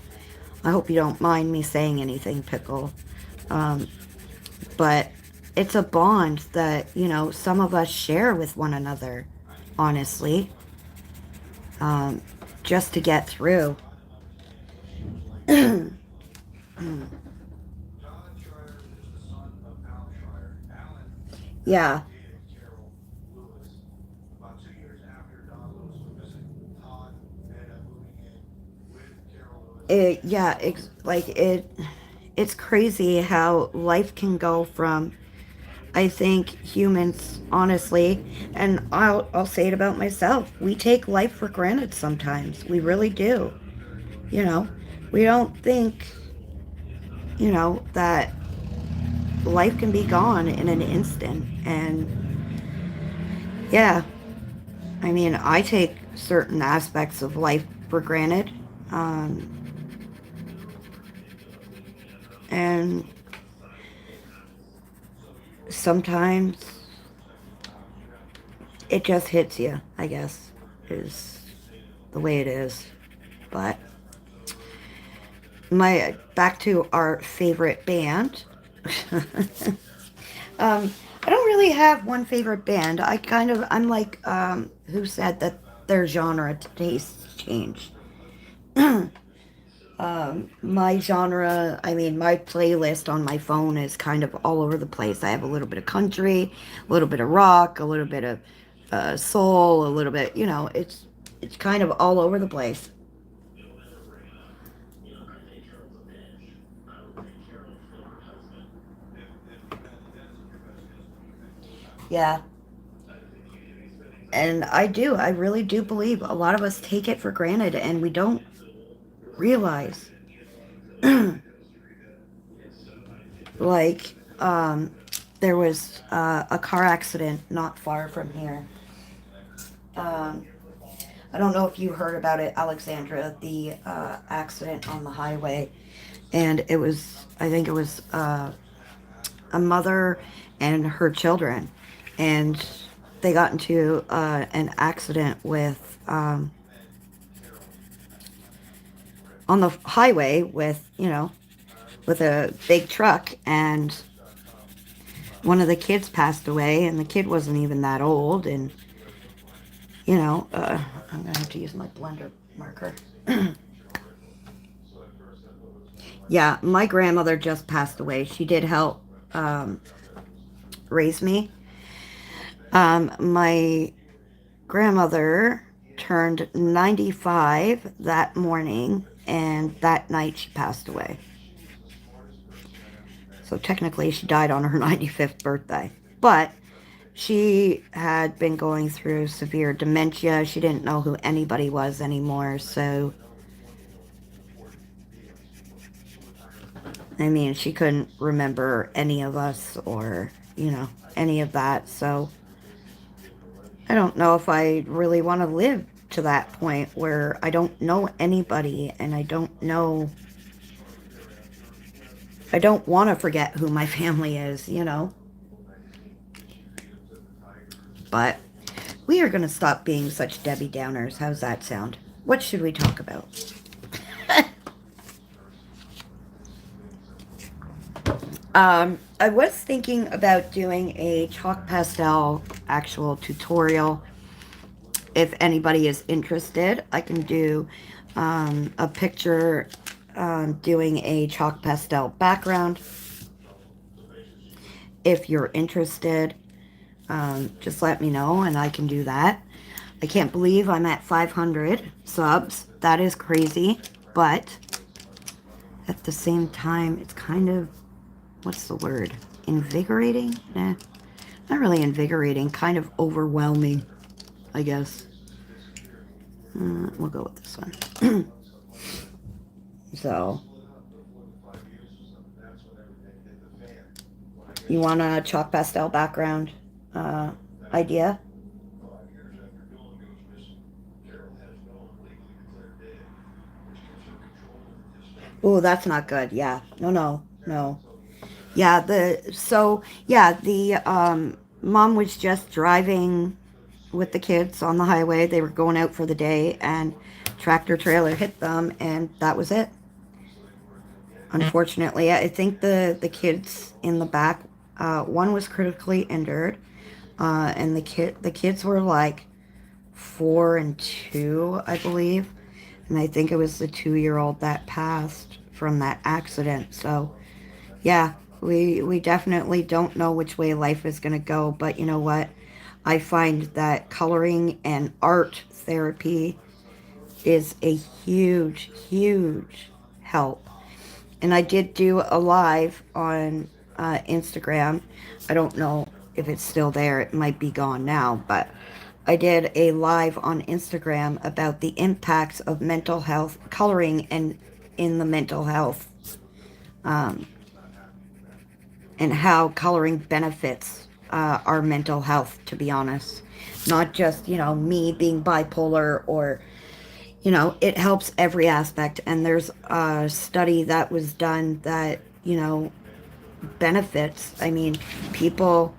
I hope you don't mind me saying anything, Pickle. Um, but it's a bond that, some of us share with one another, honestly, um, just to get through. Yeah. It's crazy how life can go from, I think humans, honestly, and I'll say it about myself. We take life for granted sometimes. We really do. You know, we don't think, that life can be gone in an instant. And yeah, I mean, I take certain aspects of life for granted. Um, and sometimes it just hits you, I guess, is the way it is. But back to our favorite band. I don't really have one favorite band. I'm like, who said that their genre tastes change. My genre, I mean, my playlist on my phone is kind of all over the place. I have a little bit of country, a little bit of rock, a little bit of soul, a little bit, it's kind of all over the place. Yeah, and I really do believe a lot of us take it for granted and we don't realize. Like, there was a car accident not far from here. Um, I don't know if you heard about it, Alexandra, the accident on the highway. And I think it was a mother and her children. And they got into an accident on the highway with a big truck. And one of the kids passed away, and the kid wasn't even that old. And you know, I'm going to have to use my blender marker. Yeah, my grandmother just passed away. She did help raise me. My grandmother turned 95 that morning, and that night she passed away. So technically she died on her 95th birthday. But she had been going through severe dementia. She didn't know who anybody was anymore. So, I mean, she couldn't remember any of us or, you know, any of that. So, I don't know if I really want to live to that point where I don't know anybody and I don't want to forget who my family is, you know. But we are going to stop being such Debbie Downers. How's that sound? What should we talk about? I was thinking about doing a chalk pastel actual tutorial. If anybody is interested, I can do a picture doing a chalk pastel background. If you're interested, just let me know and I can do that. I can't believe I'm at 500 subs. That is crazy, but at the same time, it's kind of, what's the word? Invigorating? Nah, not really invigorating, kind of overwhelming, I guess. We'll go with this one. So, you want a chalk pastel background idea? Oh, that's not good. Yeah. No. Yeah, the mom was just driving with the kids on the highway. They were going out for the day and tractor trailer hit them and that was it. Unfortunately, I think the kids in the back, one was critically injured, and the kids were like 4 and 2, I believe, and I think it was the 2-year-old that passed from that accident. So, yeah, we definitely don't know which way life is going to go, but you know what? I find that coloring and art therapy is a huge, huge help. And I did do a live on Instagram. I don't know if it's still there. It might be gone now, but I did a live on Instagram about the impacts of mental health, coloring, and in the mental health, and how coloring benefits our mental health, to be honest. Not just, me being bipolar or, it helps every aspect. And there's a study that was done that, benefits. I mean, people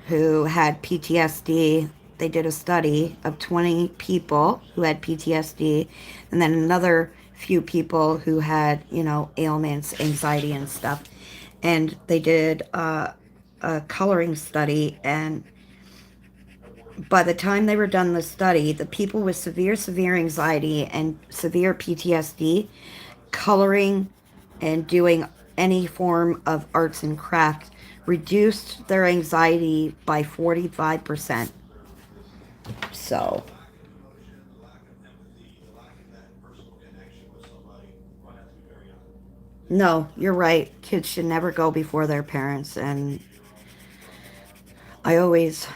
who had PTSD, they did a study of 20 people who had PTSD, and then another few people who had, ailments, anxiety and stuff. And they did a coloring study, and by the time they were done the study, the people with severe anxiety and severe PTSD, coloring and doing any form of arts and crafts reduced their anxiety by 45%. So, no, you're right. Kids should never go before their parents, and I always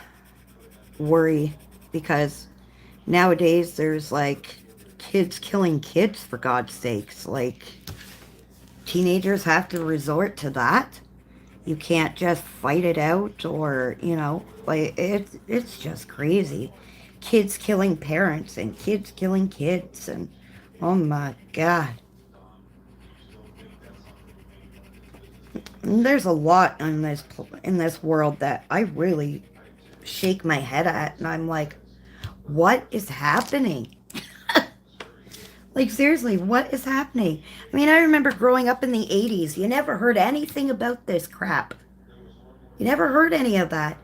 worry because nowadays there's like kids killing kids, for God's sakes. Like, teenagers have to resort to that. You can't just fight it out, or like it's just crazy. Kids killing parents and kids killing kids, and oh my God. And there's a lot in this world that I really shake my head at, and I'm like, what is happening? Like, seriously, what is happening? I mean, I remember growing up in the 80s. You never heard anything about this crap. You never heard any of that.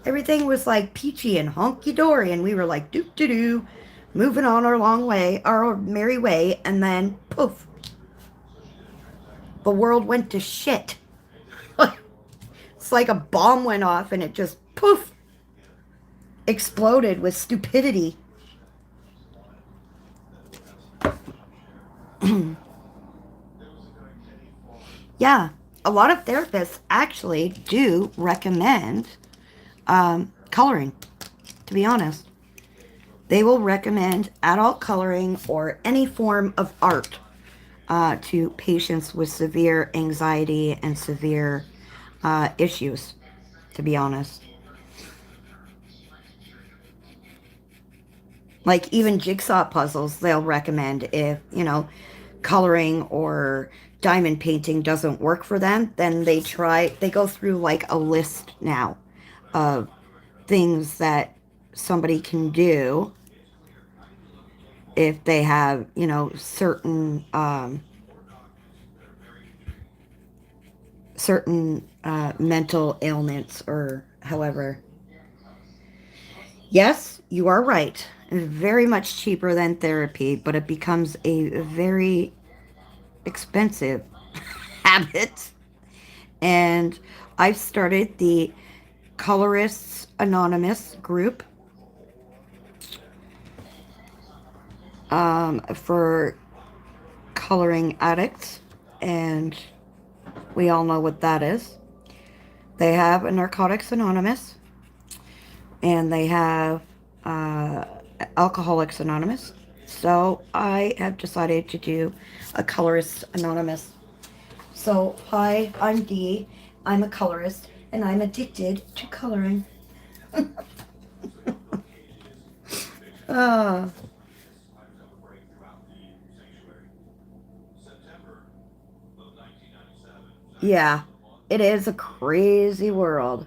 Everything was like peachy and honky-dory, and we were like, doo-doo-doo, moving on our long way, our merry way, and then, poof, the world went to shit. It's like a bomb went off, and it just, poof, exploded with stupidity. Yeah, a lot of therapists actually do recommend coloring, to be honest. They will recommend adult coloring or any form of art to patients with severe anxiety and severe issues, to be honest. Like even jigsaw puzzles, they'll recommend if, coloring or diamond painting doesn't work for them, then they go through like a list now of things that somebody can do if they have, certain mental ailments or however. Yes, you are right. Very much cheaper than therapy, but it becomes a very expensive habit. And I've started the Colorists Anonymous group for coloring addicts, and we all know what that is. They have a Narcotics Anonymous, and they have Alcoholics Anonymous. So I have decided to do a Colorist Anonymous. So, hi, I'm Dee. I'm a colorist, and I'm addicted to coloring. uh, yeah, it is a crazy world.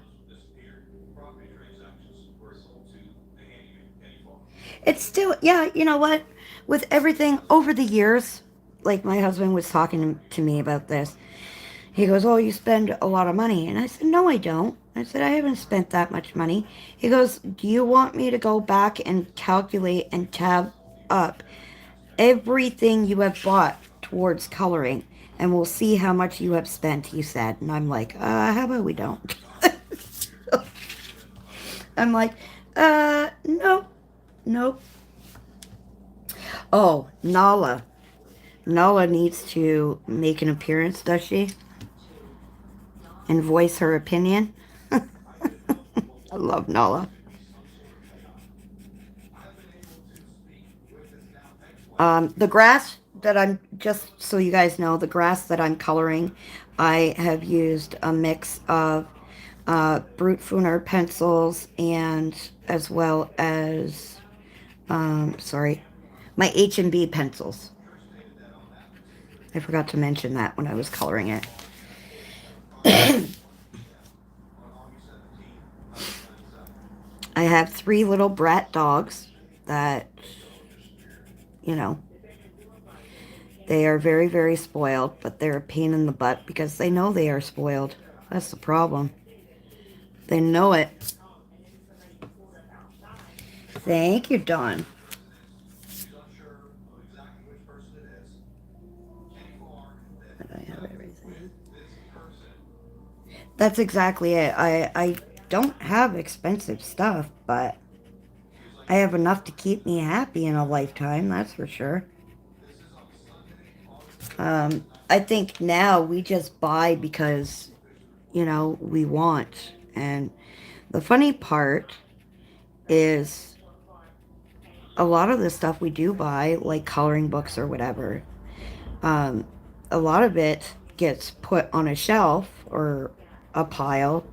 It's still, yeah, you know what? With everything over the years, like my husband was talking to me about this. He goes, "Oh, you spend a lot of money." And I said, "No, I don't." I said, "I haven't spent that much money." He goes, "Do you want me to go back and calculate and tab up everything you have bought towards coloring? And we'll see how much you have spent," he said. And I'm like, how about we don't? I'm like, nope, nope. Oh, Nala. Nala needs to make an appearance, does she? And voice her opinion. I love Nala. The grass that I'm, just so you guys know, the grass that I'm coloring, I have used a mix of Brute Funer pencils and as well as, sorry, my H&B pencils. I forgot to mention that when I was coloring it. I have 3 little brat dogs that, you know, they are very, very spoiled, but they're a pain in the butt because they know they are spoiled. That's the problem. They know it. Thank you, Dawn. But I have everything. That's exactly it. I don't have expensive stuff, but I have enough to keep me happy in a lifetime, that's for sure. I think now we just buy because, we want. And the funny part is a lot of the stuff we do buy, like coloring books or whatever, um, a lot of it gets put on a shelf or a pile,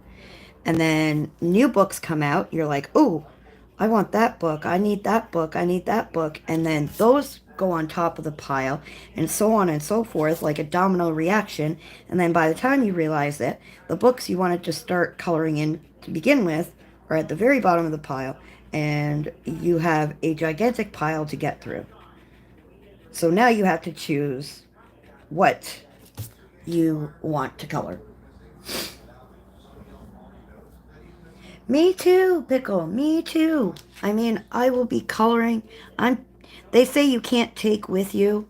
and then new books come out. You're like, oh, I want that book. I need that book. I need that book. And then those go on top of the pile, and so on and so forth, like a domino reaction. And then by the time you realize it, the books you wanted to start coloring in to begin with are at the very bottom of the pile, and you have a gigantic pile to get through. So now you have to choose what you want to color. Me too, Pickle. Me too. I mean, I will be coloring. They say you can't take with you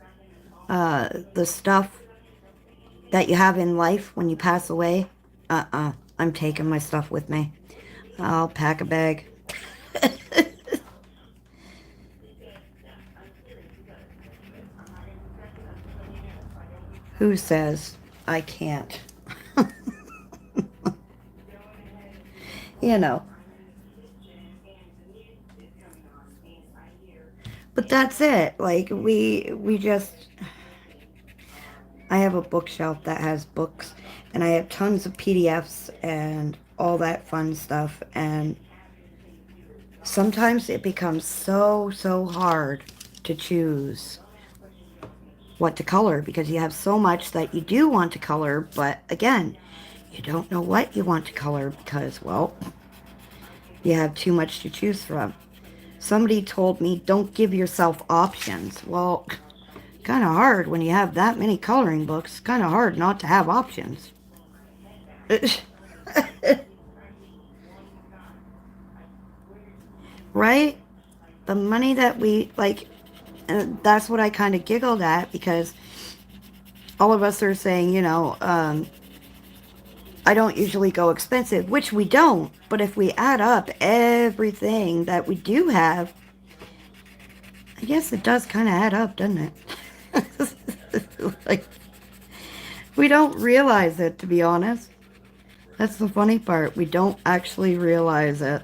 the stuff that you have in life when you pass away. I'm taking my stuff with me. I'll pack a bag. Who says I can't? You know. But that's it. Like we just I have a bookshelf that has books and I have tons of PDFs and all that fun stuff, and sometimes it becomes so hard to choose what to color because you have so much that you do want to color, but again, you don't know what you want to color because, well, you have too much to choose from. Somebody told me don't give yourself options. Well, kind of hard when you have that many coloring books. Kind of hard not to have options. Right? The money that we, like, that's what I kind of giggled at because all of us are saying, I don't usually go expensive, which we don't. But if we add up everything that we do have, I guess it does kind of add up, doesn't it? Like, we don't realize it, to be honest. That's the funny part. We don't actually realize it.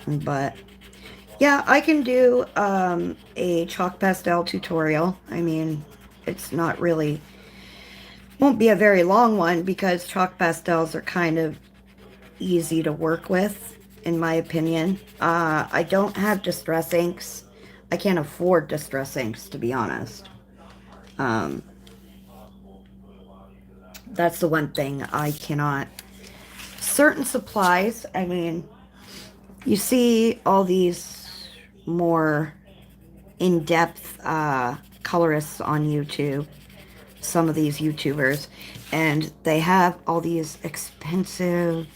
But yeah, I can do a chalk pastel tutorial. I mean, it's not really, won't be a very long one because chalk pastels are kind of easy to work with, in my opinion. I don't have distress inks. I can't afford distress inks, to be honest. Um, that's the one thing I cannot. Certain supplies, I mean, you see all these more in-depth colorists on YouTube, some of these YouTubers, and they have all these expensive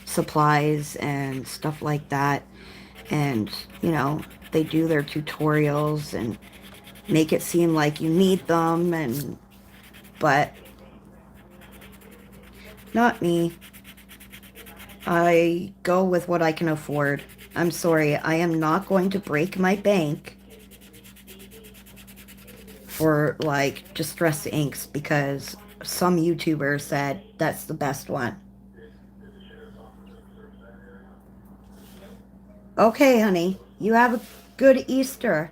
supplies and stuff like that, and they do their tutorials and make it seem like you need them, but not me. I go with what I can afford. I'm sorry, I am not going to break my bank for like distress inks because some YouTuber said that's the best one. Okay, honey, you have a good Easter.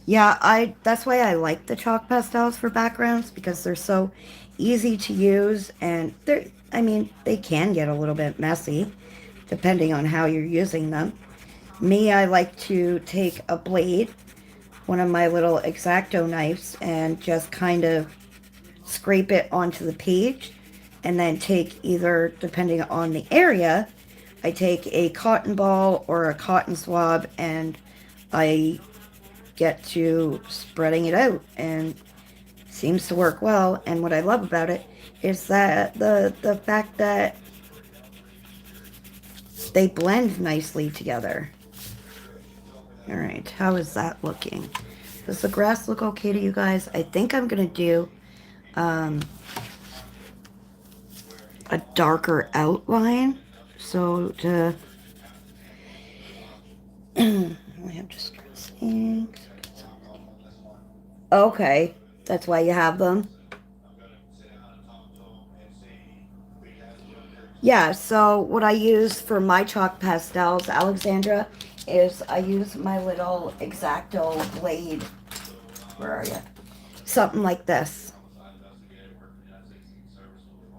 Yeah, that's why I like the chalk pastels for backgrounds because they're so easy to use, and I mean, they can get a little bit messy depending on how you're using them. Me, I like to take a blade, one of my little X-Acto knives, and just kind of scrape it onto the page, and then take either, depending on the area, I take a cotton ball or a cotton swab, and I get to spreading it out, and seems to work well. And what I love about it is that the fact that they blend nicely together. All right, how is that looking? Does the grass look okay to you guys? I think I'm gonna do a darker outline, so to I have distress inks. Okay, that's why you have them. Yeah, so what I use for my chalk pastels, Alexandra, is I use my little X-Acto blade. Where are you? Something like this.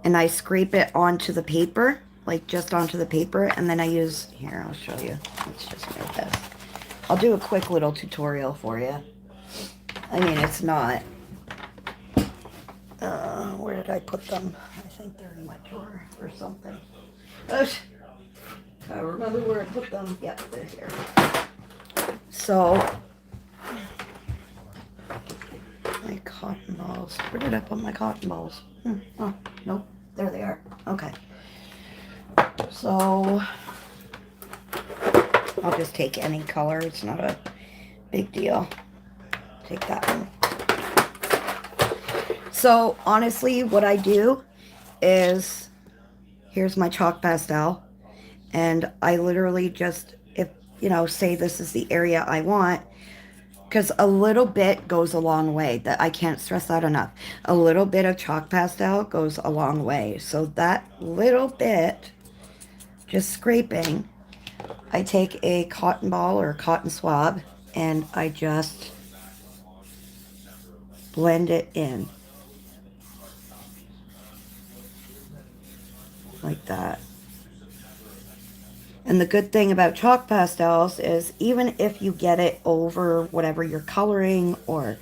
And I scrape it onto the paper, like just onto the paper, and then I use, here, I'll show you. Let's just make this. I'll do a quick little tutorial for you. I mean, it's not. did I put them? I think they're in my drawer or something. Oh, I remember where I put them. Yep, they're here. So, my cotton balls. Where did I put my cotton balls? Oh, nope. There they are. Okay. So, I'll just take any color. It's not a big deal. Take that one. So, honestly, what I do is, here's my chalk pastel. And I literally just, if, say this is the area I want, because a little bit goes a long way. That I can't stress that enough. A little bit of chalk pastel goes a long way. So that little bit, just scraping, I take a cotton ball or a cotton swab and I just blend it in. Like that. And the good thing about chalk pastels is even if you get it over whatever you're coloring or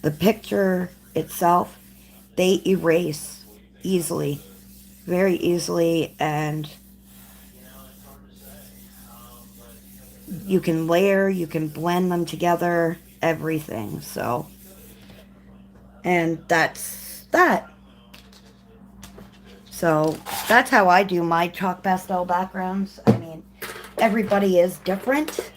the picture itself, they erase easily, very easily, and you can layer, you can blend them together, everything. So, and that's that. So that's how I do my chalk pastel backgrounds. I mean, everybody is different.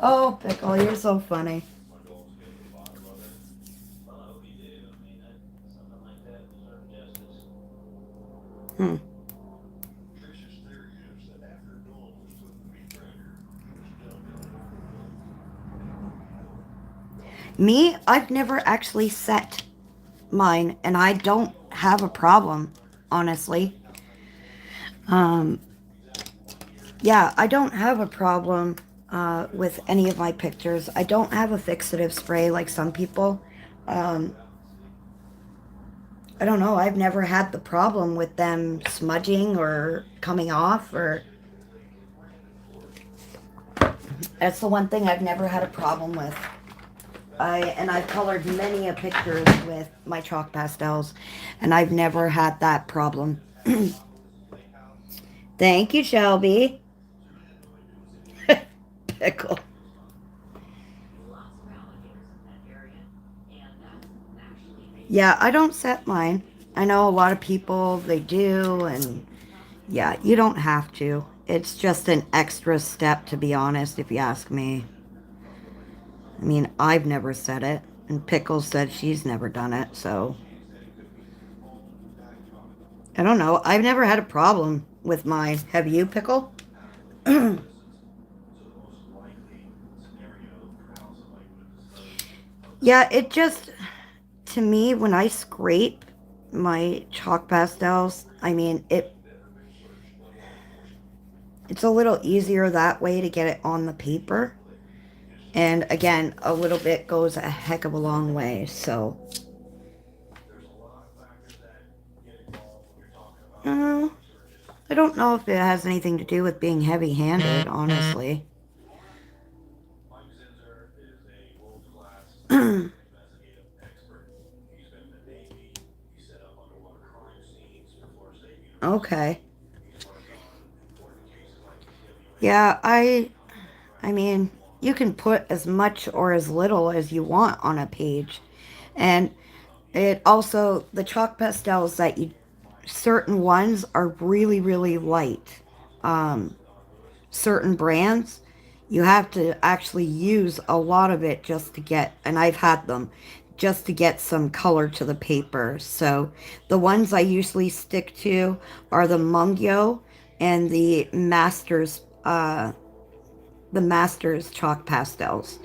Oh, Pickle, you're so funny. Me, I've never actually set mine, and I don't have a problem, honestly. Yeah, I don't have a problem with any of my pictures. I don't have a fixative spray like some people. I don't know. I've never had the problem with them smudging or coming off, or that's the one thing I've never had a problem with. I've colored many a pictures with my chalk pastels, and I've never had that problem. Thank you, Shelby. Pickle. Yeah, I don't set mine. I know a lot of people, they do, and yeah, you don't have to. It's just an extra step, to be honest, if you ask me. I mean, I've never said it, and Pickle said she's never done it, so I don't know. I've never had a problem with mine. Have you, Pickle? Yeah, it just, to me, when I scrape my chalk pastels, I mean, it's a little easier that way to get it on the paper. And again, a little bit goes a heck of a long way, so. Uh, I don't know if it has anything to do with being heavy-handed, honestly. Okay. Yeah, I mean, you can put as much or as little as you want on a page. And it also, the chalk pastels that you, certain ones are really, really light. Certain brands, you have to actually use a lot of it just to get, and I've had them, just to get some color to the paper. So the ones I usually stick to are the Mungyo and the Masters chalk pastels.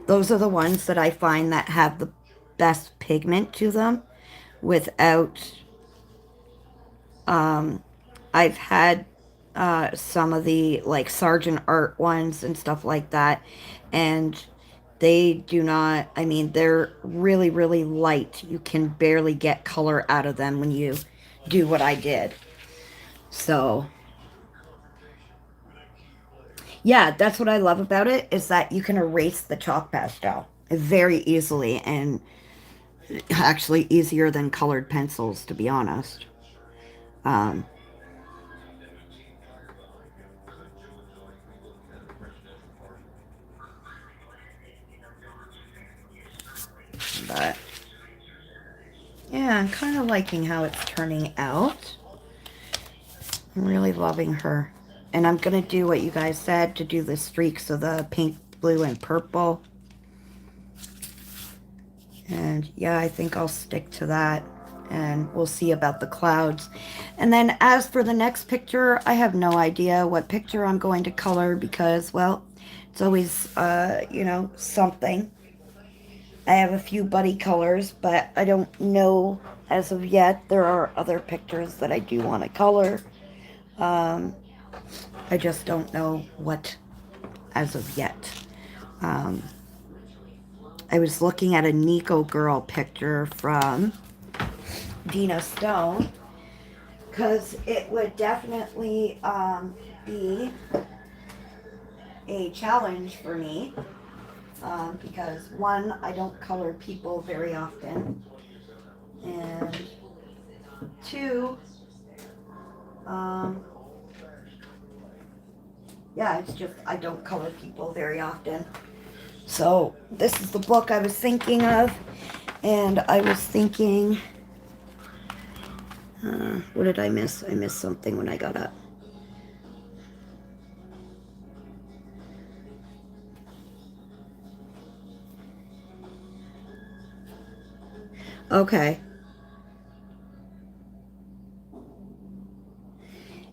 Those are the ones that I find that have the best pigment to them without, I've had some of the like Sergeant Art ones and stuff like that, and they do not, I mean, they're really, really light. You can barely get color out of them when you do what I did. So, yeah, that's what I love about it, is that you can erase the chalk pastel very easily, and actually easier than colored pencils, to be honest. Um, but yeah, I'm kind of liking how it's turning out. I'm really loving her. And I'm going to do what you guys said, to do the streaks of the pink, blue, and purple. And yeah, I think I'll stick to that. And we'll see about the clouds. And then as for the next picture, I have no idea what picture I'm going to color because, well, it's always, you know, something. I have a few buddy colors, but I don't know as of yet. There are other pictures that I do want to color. Um, I just don't know what as of yet. Um, I was looking at a Nico Girl picture from Dina Stone because it would definitely be a challenge for me because one, I don't color people very often, and two, yeah, it's just I don't color people very often. So this is the book I was thinking of, and I was thinking, what did I miss? I missed something when I got up. Okay.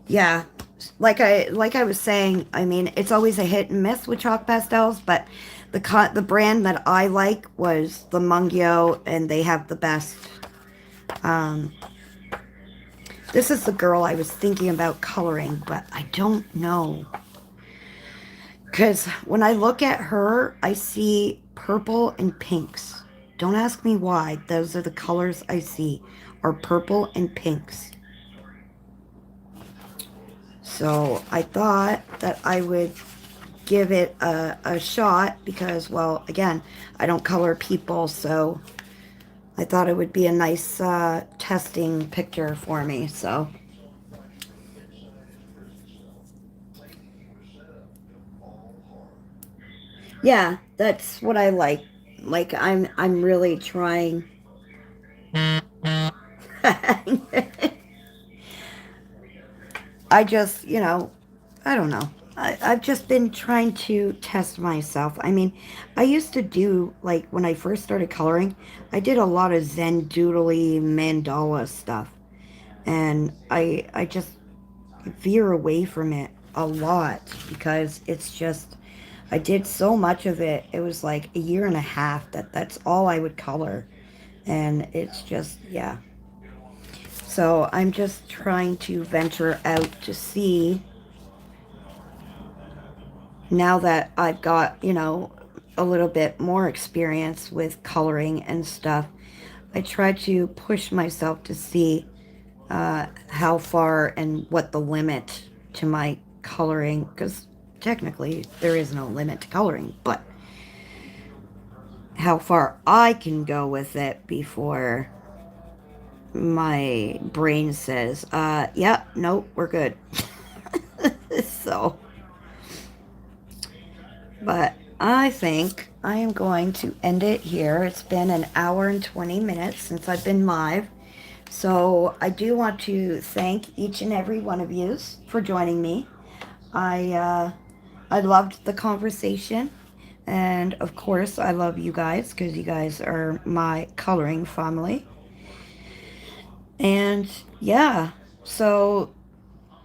Yeah. Like I was saying, I mean, it's always a hit and miss with chalk pastels, but the brand that I like was the Mungyo, and they have the best. Um, this is the girl I was thinking about coloring, but I don't know. Because when I look at her, I see purple and pinks. Don't ask me why. Those are the colors I see, are purple and pinks. So I thought that I would give it a shot because, well, again, I don't color people, so I thought it would be a nice testing picture for me. So yeah, that's what I like. Like I'm really trying. I just, you know, I don't know. I've just been trying to test myself. I mean, I used to do, like, when I first started coloring, I did a lot of Zen doodly mandala stuff. And I just veer away from it a lot because it's just, I did so much of it. It was like a year and a half that's all I would color. And it's just, yeah. So I'm just trying to venture out to see, now that I've got, you know, a little bit more experience with coloring and stuff. I try to push myself to see how far and what the limit to my coloring, because technically there is no limit to coloring, but how far I can go with it before my brain says, yeah, nope, we're good. So, but I think I am going to end it here. It's been an hour and 20 minutes since I've been live. So I do want to thank each and every one of you for joining me. I loved the conversation, and of course I love you guys because you guys are my coloring family. And yeah, so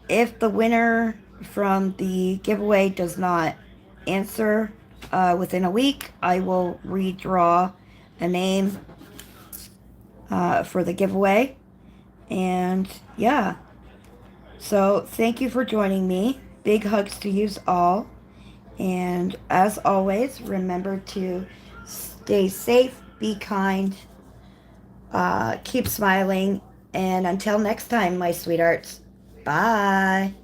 if the winner from the giveaway does not answer within a week, I will redraw a name for the giveaway. And yeah, so thank you for joining me. Big hugs to you all. And as always, remember to stay safe, be kind, keep smiling, And until next time, my sweethearts, bye.